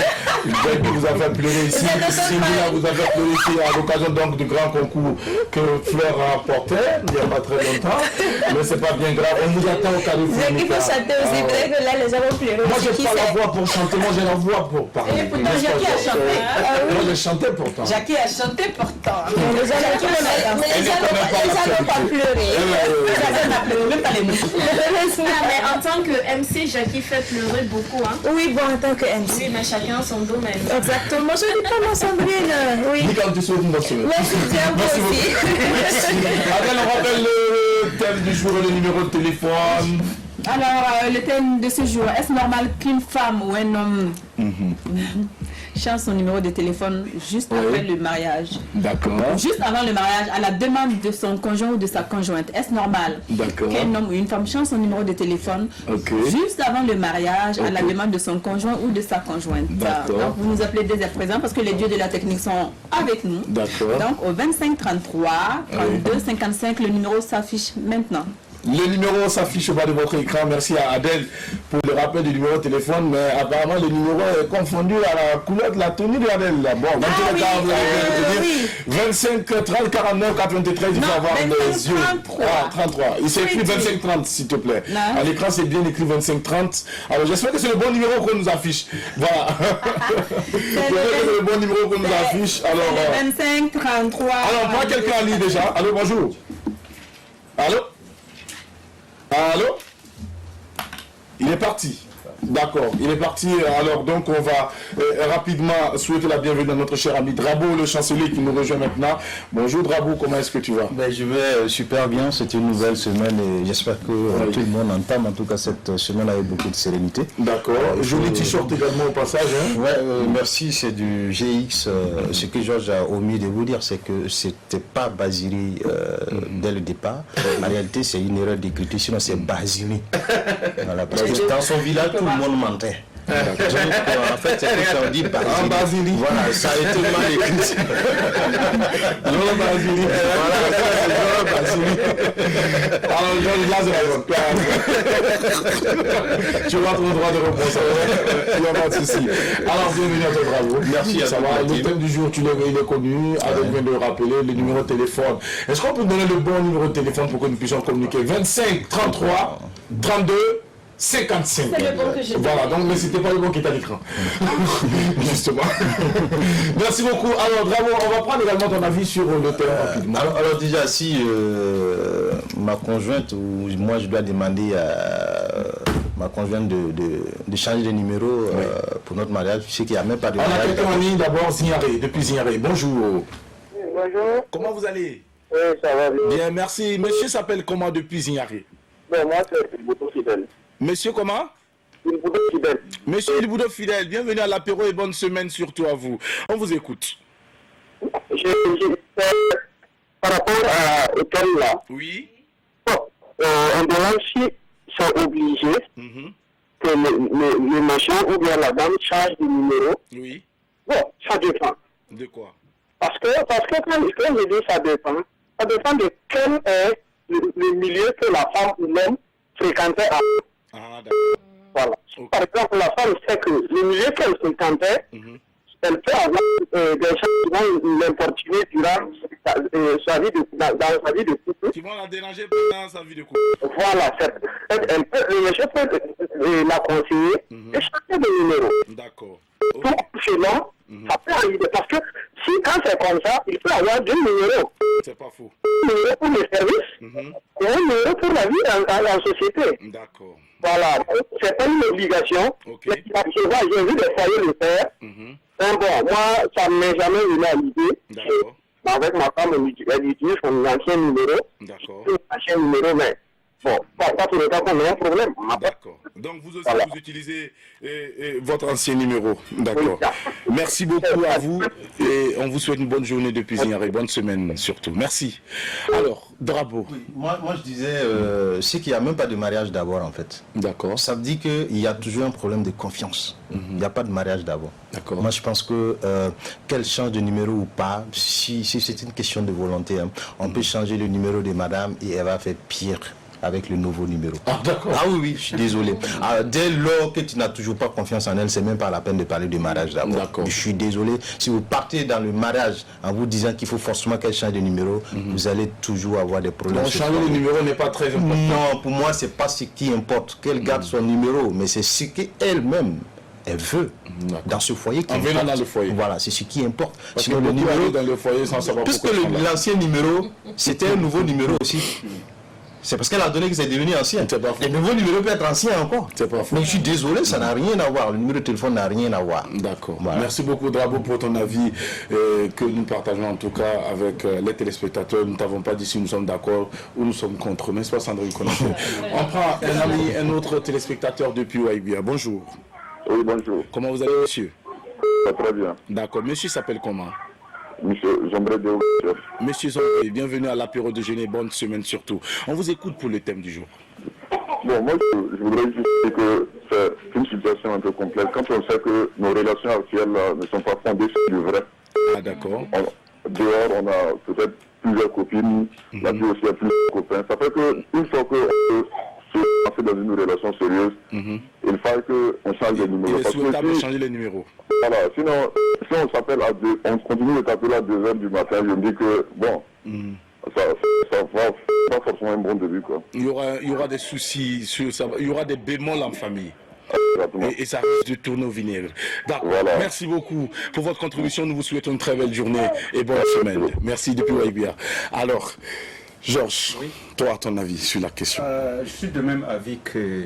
S1: Jackie vous a fait pleurer ici. Singila vous a fait pleurer ici à l'occasion donc du grand concours que Fleur a remporté il n'y a pas très longtemps. Mais c'est pas bien grave. On vous attend au Carrefour.
S6: Il faut chanter aussi. Peut-être que là, les gens vont pleurer.
S1: Moi, j'ai pas la voix pour chanter. Moi, j'ai la voix pour parler.
S4: Et pourtant, Jackie a chanté.
S1: Moi, j'ai chanté pourtant.
S4: Jackie a chanté pourtant.
S6: Mais les gens n'ont pas pleuré.
S4: Même pas les mots.
S2: Mais en tant que MC, Jackie fait pleurer beaucoup. Hein.
S6: Oui, bon, en tant que MC.
S2: Oui, mais chacun son domaine.
S6: Exactement. Je dis pas mon Sandrine. Oui.
S1: Mika, tu souhaites une bonne semaine.
S6: Merci bien, vous aussi.
S1: Adèle, on rappelle le thème du jour et le numéro de téléphone.
S4: Alors, le thème de ce jour, est-ce normal qu'une femme ou un homme change son numéro de téléphone juste après le mariage?
S1: D'accord.
S4: Juste avant le mariage, à la demande de son conjoint ou de sa conjointe. Est-ce normal qu'un homme ou une femme change son numéro de téléphone juste avant le mariage, à la demande de son conjoint ou de sa conjointe? Donc, vous nous appelez dès à présent parce que les dieux de la technique sont avec nous.
S1: D'accord.
S4: Donc, au 25 33 32 55, le numéro s'affiche maintenant.
S1: Le numéro s'affiche au bas de votre écran. Merci à Adèle pour le rappel du numéro de téléphone. Mais apparemment, le numéro est confondu à la couleur de la tenue d'Adèle. Bon, dans tous les cas, vous allez dire 25 30 49 93. Il faut avoir des yeux. 33. Il s'est écrit 25 30, s'il te plaît. À l'écran, c'est bien écrit 25 30. Alors, j'espère que c'est le bon numéro qu'on nous affiche. Voilà. C'est le bon numéro qu'on nous affiche. Alors,
S4: 25 33.
S1: Alors, on prend quelqu'un en ligne déjà. Allô, bonjour. Allô? Allô? Il est parti. D'accord, il est parti. Alors donc on va rapidement souhaiter la bienvenue à notre cher ami Drabo, le chancelier qui nous rejoint maintenant. Bonjour Drabo, comment est-ce que tu vas?
S8: Je vais super bien, c'est une nouvelle semaine et j'espère que tout le monde entame en tout cas cette semaine avec beaucoup de sérénité.
S1: D'accord, joli t-shirt également au passage. Hein?
S8: Merci, c'est du GX. Ce que Georges a omis de vous dire, c'est que c'était pas Basiri dès le départ. En réalité, c'est une erreur d'écriture, sinon c'est Basiri. Voilà, parce que dans son village, tout le monde mentait. En fait, c'est que ça dit
S1: En Basili.
S8: Voilà, ça a été mal écrit.
S1: Jean Basili.
S8: Voilà, ça c'est Jean Basili.
S1: Alors, Jean, là, c'est la bonne. Tu vas ton droit de réponse. Il n'y a pas de souci. Alors, bienvenue à toi, bravo.
S8: Merci à
S1: ça
S8: toi,
S1: va. Le
S8: Martine.
S1: thème du jour, il est connu. Avec vient de rappeler le numéro de téléphone. Est-ce qu'on peut donner le bon numéro de téléphone pour que nous puissions communiquer? 25 33 32 55.
S2: C'est le bon que j'ai
S1: Voilà,
S2: donné.
S1: donc mais c'était pas le bon qui est à l'écran. Justement. Merci beaucoup. Alors, bravo, on va prendre également ton avis sur le thème rapidement.
S8: Alors déjà, si ma conjointe ou moi je dois demander à ma conjointe de changer de numéro pour notre mariage, je sais qu'il n'y a même pas de
S1: On a
S8: mariage.
S1: quelqu'un en ligne d'abord, Zignaré, depuis Zignaré. Bonjour.
S9: Bonjour.
S1: Comment vous allez?
S9: Oui, ça va bien.
S1: Bien, merci. Monsieur s'appelle comment depuis Zignaré?
S9: Bon, moi, c'est Boutou Fidèle.
S1: Monsieur comment?
S9: Boutou Fidèle.
S1: Monsieur Ilboudo Fidèle, bienvenue à l'apéro et bonne semaine surtout à vous. On vous écoute.
S9: Par rapport au thème là,
S1: Oui.
S9: bon, en dehors, si sont obligés que le machin ou bien la dame change de numéro,
S1: Oui.
S9: bon, ça dépend.
S1: De quoi?
S9: Parce que quand je dis ça dépend de quel est le milieu que la femme ou l'homme fréquentait avant.
S1: Ah, d'accord.
S9: Voilà.
S1: Ok.
S9: Par exemple, la femme sait que le milieu qu'elle fréquentait, elle peut avoir des gens qui vont l'importuner durant sa vie dans sa vie de couple.
S1: Qui vont la déranger pendant sa vie de couple.
S9: Voilà. Le monsieur peut la conseiller et changer de numéro.
S1: D'accord.
S9: Tout selon, ça peut arriver. Parce que si quand c'est comme ça, il peut avoir deux numéros.
S1: C'est pas faux.
S9: Un numéro pour le service et un numéro pour la vie dans la société.
S1: D'accord.
S9: Voilà. C'est pas une obligation.
S1: Ok.
S9: Mais j'ai vu des foyers le faire. Donc bon, moi, ça ne m'est jamais venu à l'idée.
S1: D'accord.
S9: Avec ma femme, elle utilise son ancien numéro.
S1: D'accord.
S9: Son ancien numéro, mais bon, pas pour le temps qu'on ait un problème.
S1: D'accord. Donc vous aussi,
S9: Voilà.
S1: vous utilisez votre ancien numéro. D'accord.
S9: Oui.
S1: Merci beaucoup à vous et on vous souhaite une bonne journée depuis Zignaré. Bonne semaine surtout. Merci. Alors, Drabo.
S8: Moi je disais, c'est qu'il n'y a même pas de mariage d'abord en fait.
S1: D'accord.
S8: Ça veut dire qu'il y a toujours un problème de confiance. Il n'y a pas de mariage d'abord.
S1: D'accord.
S8: Moi je pense que qu'elle change de numéro ou pas, si c'est une question de volonté, hein, on peut changer le numéro de madame et elle va faire pire avec le nouveau numéro.
S1: Ah, d'accord.
S8: Ah oui, je suis désolé. Dès lors que tu n'as toujours pas confiance en elle, c'est même pas la peine de parler de mariage d'abord.
S1: D'accord.
S8: Je suis désolé. Si vous partez dans le mariage en vous disant qu'il faut forcément qu'elle change de numéro, vous allez toujours avoir des problèmes.
S1: Donc, changer le numéro n'est pas très important.
S8: Non, pour moi, c'est pas ce qui importe. Qu'elle garde son numéro, mais c'est ce qu'elle-même elle veut dans ce foyer qui
S1: En venant dans le foyer.
S8: Voilà, c'est ce qui importe.
S1: Parce que
S8: Sinon, le
S1: beaucoup
S8: numéro,
S1: arrivent dans le foyer sans savoir
S8: puisque
S1: pourquoi ils sont là.
S8: l'ancien numéro, c'était un nouveau numéro aussi. C'est parce qu'elle a donné que c'est devenu ancien.
S1: C'est pas faux.
S8: Le nouveau numéro peut être ancien encore.
S1: C'est pas faux.
S8: Donc je suis désolé, ça n'a rien à voir. Le numéro de téléphone n'a rien à voir.
S1: D'accord.
S8: Voilà.
S1: Merci beaucoup, Drabo, pour ton avis que nous partageons en tout cas avec les téléspectateurs. Nous n'avons pas dit si nous sommes d'accord ou nous sommes contre. N'est-ce pas, Sandrine Konaté? On prend un ami, un autre téléspectateur depuis Waibia. Bonjour.
S9: Oui, bonjour.
S1: Comment vous allez, monsieur?
S9: Très bien.
S1: D'accord. Monsieur s'appelle comment?
S9: Monsieur Zombré de
S1: Monsieur Zombré, bienvenue à l'apéro déjeuner. Bonne semaine surtout. On vous écoute pour le thème du jour.
S9: Bon, moi, je voudrais juste dire que c'est une situation un peu complexe. Quand on sait que nos relations actuelles ne sont pas fondées sur du vrai,
S1: Ah, d'accord.
S9: dehors, on a peut-être plusieurs copines, la vie aussi a plusieurs copains. Ça fait qu'une fois qu'on peut se lancer dans une relation sérieuse, il faut qu'on change de numéro.
S1: Il est
S9: Parce que
S1: souhaitable de
S9: si,
S1: changer les numéros.
S9: voilà, sinon, si on s'appelle on continue de t'appeler à 2 h du matin, je me dis que, bon, ça va pas forcément un bon début, quoi.
S1: Il y aura des soucis, il y aura des bémols en famille.
S9: Exactement.
S1: Et ça risque de tourner au vinaigre. D'accord.
S9: Voilà.
S1: Merci beaucoup pour votre contribution. Nous vous souhaitons une très belle journée et bonne semaine. Merci depuis Waibia. Alors, Georges, toi, ton avis sur la question?
S5: Je suis de même avis que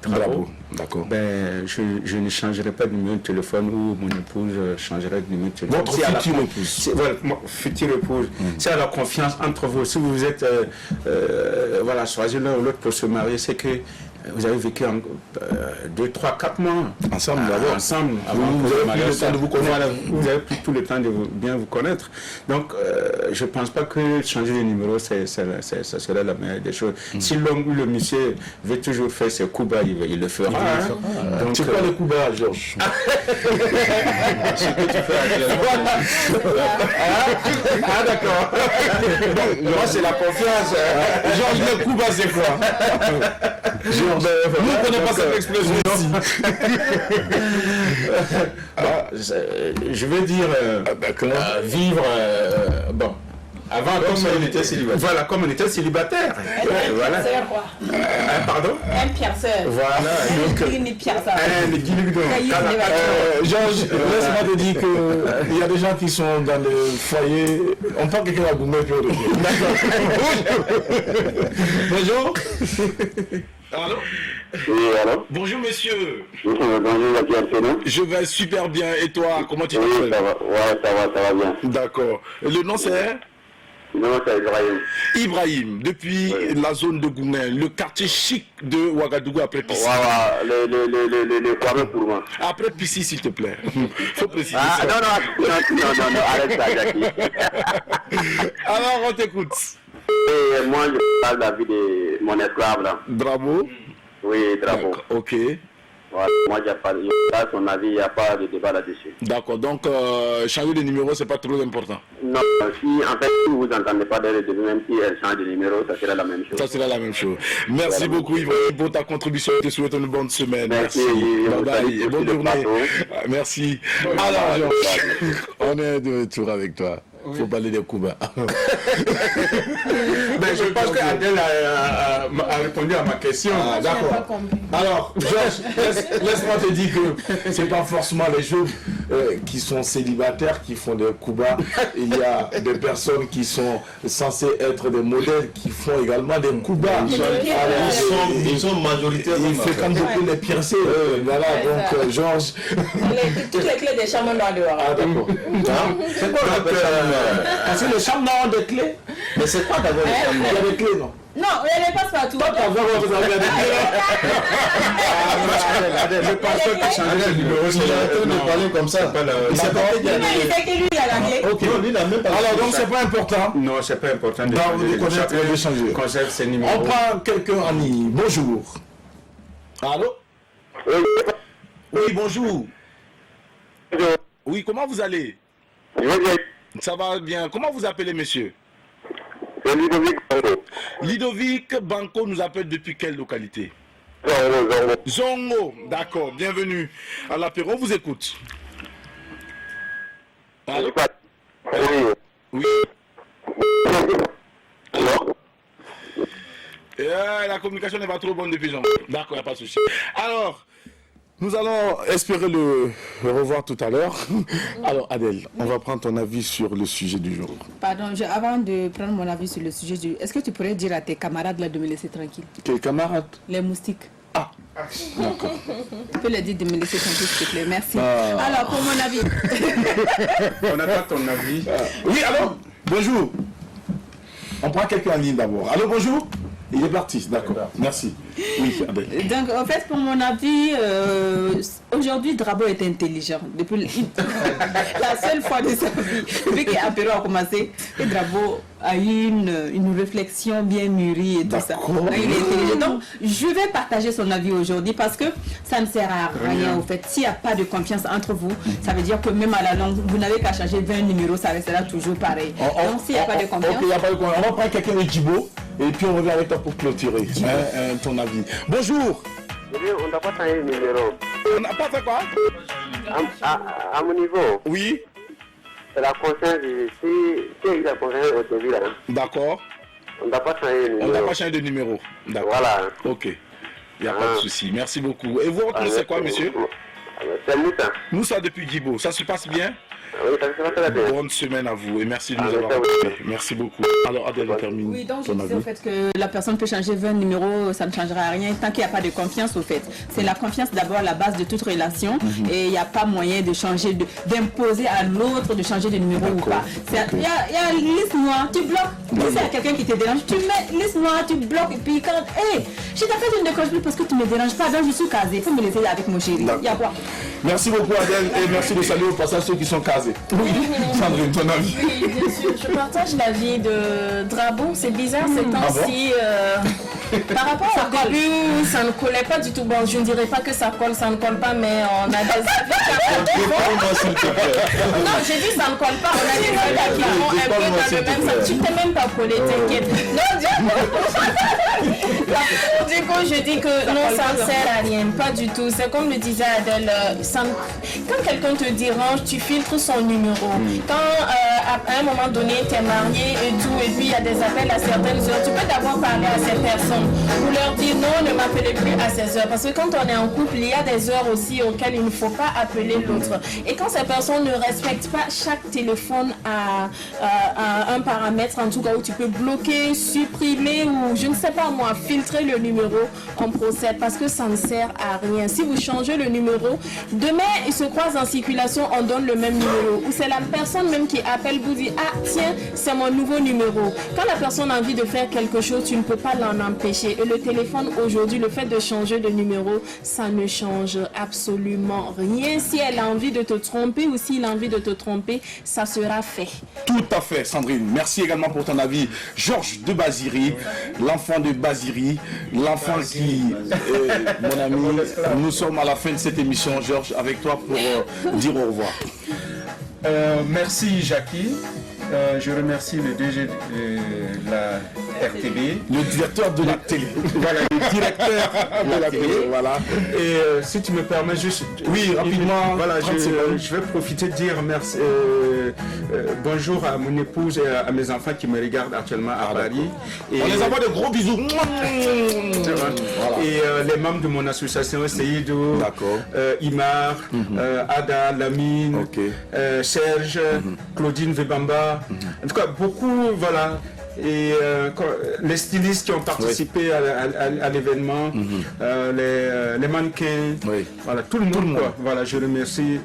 S1: Bravo.
S5: Drabo.
S1: D'accord.
S5: Ben, je ne changerai pas de numéro de téléphone ou mon épouse changerait de numéro de téléphone.
S1: Votre
S5: Si elle a
S1: future
S5: con-
S1: épouse.
S5: si- voilà, mon future épouse. Si elle a confiance entre vous, si vous êtes voilà, choisi l'un ou l'autre pour se marier, c'est que vous avez vécu 2, 3, 4 mois
S1: Ensemble d'abord.
S5: Ensemble.
S1: Vous avez pris le temps de vous connaître.
S5: Voilà, vous avez pris tout le temps de bien vous connaître. Donc, je ne pense pas que changer de numéro, ça serait la meilleure des choses. Si l'homme ou le monsieur veut toujours faire ses coups bas, il le fera.
S1: Donc, c'est quoi les coups bas, Georges?
S8: Ce que tu fais actuellement.
S5: Ah, d'accord.
S1: Moi, c'est la confiance. Georges, le coup bas, c'est quoi? Georges, nous ne connaissons pas cette expression ici.
S5: Je veux dire, vivre, bon, avant, comme on était célibataire. Voilà, comme on était célibataire. Voilà.
S4: Quoi.
S5: Pardon?
S4: Un pierceur.
S5: Voilà.
S1: Georges, laisse-moi te dire qu'il y a des gens qui sont dans le foyer. On prend quelqu'un à Goumé puis on revient. Bonjour. Allô?
S9: Oui, alors?
S1: Bonjour monsieur.
S9: Bonjour, Jackie Alfeno.
S1: Je vais super bien. Et toi, comment tu
S9: Oui,
S1: t'appelles?
S9: ça va. Ouais, ça va bien.
S1: D'accord. Le nom c'est?
S9: Non, c'est Ibrahim.
S1: Ibrahim, depuis la zone de Goumen, le quartier chic de Ouagadougou après Pissi.
S9: Voilà, les fameux pour moi.
S1: Après Pissi, s'il te plaît. Faut préciser
S9: Ah,
S1: ça.
S9: non, arrête ça, Jackie.
S1: Alors, on t'écoute.
S9: Et moi, je parle de la vie de mon esclave, là.
S1: Bravo.
S9: Oui, bravo.
S1: Ok.
S9: Voilà, moi, j'ai pas son avis, il n'y a pas de débat là-dessus.
S1: D'accord, donc changer de numéro, c'est pas trop important.
S9: Non, si en fait, si vous n'entendez pas dès le début, même si elle change de numéro, ça sera la même chose.
S1: Ça sera la même chose. Merci beaucoup, Ibrahim, pour ta contribution. Je te souhaite une bonne semaine.
S9: Merci.
S1: Bye bye. Et bonne journée. Merci. Alors, Georges, on est de retour avec toi. Il faut parler des Cuba.
S5: Mais je pense qu'Adèle a répondu à ma question.
S1: Ah, d'accord. Alors, Georges, laisse-moi te dire que c'est pas forcément les jeunes qui sont célibataires qui font des Cuba. Il y a des personnes qui sont censées être des modèles qui font également des Cuba.
S8: Ils sont majoritaires.
S1: Ils fréquentent beaucoup les piercés. Voilà, donc Georges.
S4: Toutes les clés des chambres dans dehors.
S1: Ah, d'accord. C'est quoi la personne? Parce que les chambres ont des clés.
S8: Mais c'est quoi d'abord les chambres?
S1: Il y a des clés, non?
S4: Non, elle ne passe pas tout.
S1: Toi, tu as vraiment besoin de des clés.
S5: Je pense que changer de numéro, c'est
S8: de parler comme ça.
S1: Il s'est pas
S4: Il sait que lui, il a la clé.
S1: Ok.
S8: lui, il a même pas.
S1: Alors, donc, c'est pas important.
S5: Non, c'est pas important de
S1: de connaître et de changer.
S5: Conserve ses numéros.
S1: On prend quelqu'un en ligne. Bonjour. Allô? Oui, bonjour. Oui, comment vous allez? Ça va bien. Comment vous appelez, monsieur?
S9: C'est Ludovic Banco.
S1: Ludovic Banco nous appelle depuis quelle localité?
S9: Zongo.
S1: Zongo. D'accord, bienvenue à l'apéro. On vous écoute. Allô? Oui. La communication n'est pas trop bonne depuis Zongo. D'accord, il n'y a pas de souci. Alors, nous allons espérer le revoir tout à l'heure. Alors, Adèle, on va prendre ton avis sur le sujet du jour.
S4: Pardon, avant de prendre mon avis sur le sujet du jour, est-ce que tu pourrais dire à tes camarades là de me laisser tranquille?
S1: Quels camarades?
S4: Les moustiques.
S1: Ah, d'accord.
S4: Tu peux leur dire de me laisser tranquille, s'il te plaît. Merci. Alors, pour mon avis.
S5: On attend ton avis.
S1: Oui, allô? Bonjour. On prend quelqu'un en ligne d'abord. Allô, bonjour? Il est parti, d'accord. Merci. Oui, Adèle.
S4: Donc, en fait, pour mon avis, aujourd'hui, Drabo est intelligent. Depuis la seule fois de sa vie, depuis qu'Apéro a commencé, et Drabo a eu une réflexion bien mûrie et tout ça. Donc, il est intelligent. Donc, je vais partager son avis aujourd'hui parce que ça ne sert à rien, au fait. S'il n'y a pas de confiance entre vous, ça veut dire que même à la longue, vous n'avez qu'à changer 20 numéros, ça restera toujours pareil. Donc, s'il n'y a pas de confiance...
S1: Ok, il n'y a pas de confiance. On va prendre quelqu'un de Djibo et puis on revient avec toi pour clôturer ton avis. Bonjour.
S9: On n'a pas changé de numéro.
S1: On n'a pas fait quoi?
S9: À mon niveau,
S1: Oui.
S9: c'est la conscience. Si il a conscience au début, là,
S1: D'accord.
S9: on n'a pas changé de
S1: On
S9: numéro.
S1: n'a pas changé de numéro. D'accord.
S9: Voilà.
S1: Ok. Il n'y a pas de souci. Merci beaucoup. Et vous, votre nom, c'est quoi, monsieur?
S9: C'est Moussa.
S1: Moussa depuis Djibo. Ça se passe bien?
S9: Oui, ça va la télé.
S1: Bonne semaine à vous et merci de nous
S9: Ah,
S1: avoir
S9: merci à vous.
S1: écoutés. Merci beaucoup. Alors, Adèle, termine
S4: Oui, donc je
S1: ton
S4: disais
S1: avis.
S4: au fait que la personne peut changer 20 numéros, ça ne changera rien tant qu'il n'y a pas de confiance au fait. C'est la confiance d'abord la base de toute relation et il n'y a pas moyen de changer, d'imposer à l'autre de changer de numéro ou pas. Il y a liste noire, tu bloques. Si c'est quelqu'un qui te dérange, tu mets liste noire, tu bloques et puis quand, je t'appelle, je ne décroche plus parce que tu ne me déranges pas, donc je suis casé, il faut me laisser avec mon chéri. Il y a quoi?
S1: Merci beaucoup Adèle et merci de saluer au passage ceux qui sont casés. Oui, Sandrine, ton avis.
S2: Oui, bien sûr. Je partage l'avis de Drabo. C'est bizarre ces temps-ci. Par rapport au début où ça ne collait pas du tout. Bon, je ne dirais pas que ça ne colle pas, mais on a des avis. Non, j'ai dit ça ne colle pas. On a des avis qui vont un peu dans le même sens. Tu t'es même pas collé, t'inquiète. Non, du coup, je dis que non, ça ne sert à rien. Pas du tout. C'est comme le disait Adèle. Quand quelqu'un te dérange, tu filtres son numéro. Quand à un moment donné, tu es marié et tout, et puis il y a des appels à certaines heures, tu peux d'abord parler à ces personnes pour leur dire non, ne m'appelez plus à ces heures. Parce que quand on est en couple, il y a des heures aussi auxquelles il ne faut pas appeler l'autre. Et quand ces personnes ne respectent pas, chaque téléphone a un paramètre, en tout cas, où tu peux bloquer, supprimer ou je ne sais pas moi, filtrer le numéro, on procède parce que ça ne sert à rien. Si vous changez le numéro, demain, ils se croisent en circulation, on donne le même numéro. Ou c'est la personne même qui appelle, vous dit, ah tiens, c'est mon nouveau numéro. Quand la personne a envie de faire quelque chose, tu ne peux pas l'en empêcher. Et le téléphone aujourd'hui, le fait de changer de numéro, ça ne change absolument rien. Si elle a envie de te tromper ou s'il a envie de te tromper, ça sera fait.
S1: Tout à fait, Sandrine. Merci également pour ton avis. Georges de Basiri, l'enfant de Basiri, l'enfant qui, mon ami, nous sommes à la fin de cette émission, Georges, avec toi pour dire au revoir.
S5: Merci Jackie. Je remercie le DG de la RTB.
S1: Le directeur de la télé.
S5: Voilà, le directeur
S1: de la télé. Voilà.
S5: Et si tu me permets juste...
S1: Oui, rapidement.
S5: Voilà,
S1: 30 secondes.
S5: je vais profiter de dire merci, bonjour à mon épouse et à mes enfants qui me regardent actuellement à Paris. Et,
S1: on les envoie de gros bisous.
S5: Voilà. Et les membres de mon association, Seyido, Imar, Ada, Lamine, Serge, Claudine Vebamba. En tout cas, beaucoup, voilà. Et les stylistes qui ont participé à l'événement, les mannequins, voilà, tout le monde. Voilà, je remercie.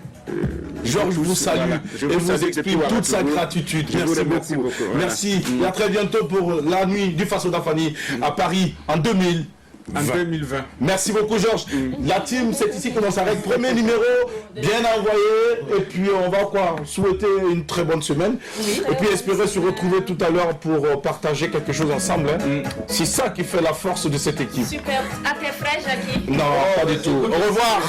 S1: Georges vous salue et vous exprime toute sa gratitude. Merci beaucoup. Merci. Et à très bientôt pour la nuit du Faso d'Afani à Paris en 2020. Merci beaucoup Georges. La team, c'est ici que l'on s'arrête. Premier numéro, bien envoyé. Et puis on va souhaiter une très bonne semaine. Et puis espérer se retrouver tout à l'heure pour partager quelque chose ensemble. C'est ça qui fait la force de cette équipe.
S2: Super. À tes frais, Jackie.
S1: Non, pas du tout. Au revoir.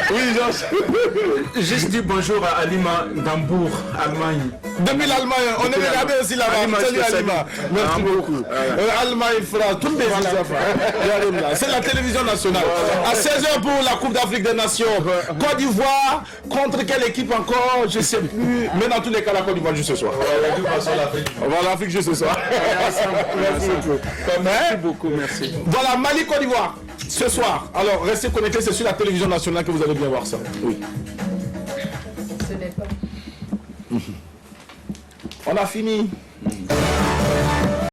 S1: Oui, Georges.
S5: Juste dire bonjour à Alima d'Hambourg, Allemagne.
S1: Depuis l'Allemagne, on est regardé aussi là-bas. Salut Alima. Merci beaucoup. Allemagne, France, toutes les c'est la télévision nationale. À 16h pour la Coupe d'Afrique des Nations. Côte d'Ivoire, contre quelle équipe encore? Je ne sais plus. Mais dans tous les cas, la Côte d'Ivoire juste ce soir. On va l'Afrique juste ce soir.
S5: Merci beaucoup, merci.
S1: Voilà, Mali, Côte d'Ivoire, ce soir. Alors, restez connectés, c'est sur la télévision nationale que vous allez bien voir ça. Oui.
S2: Ce n'est pas.
S1: On a fini.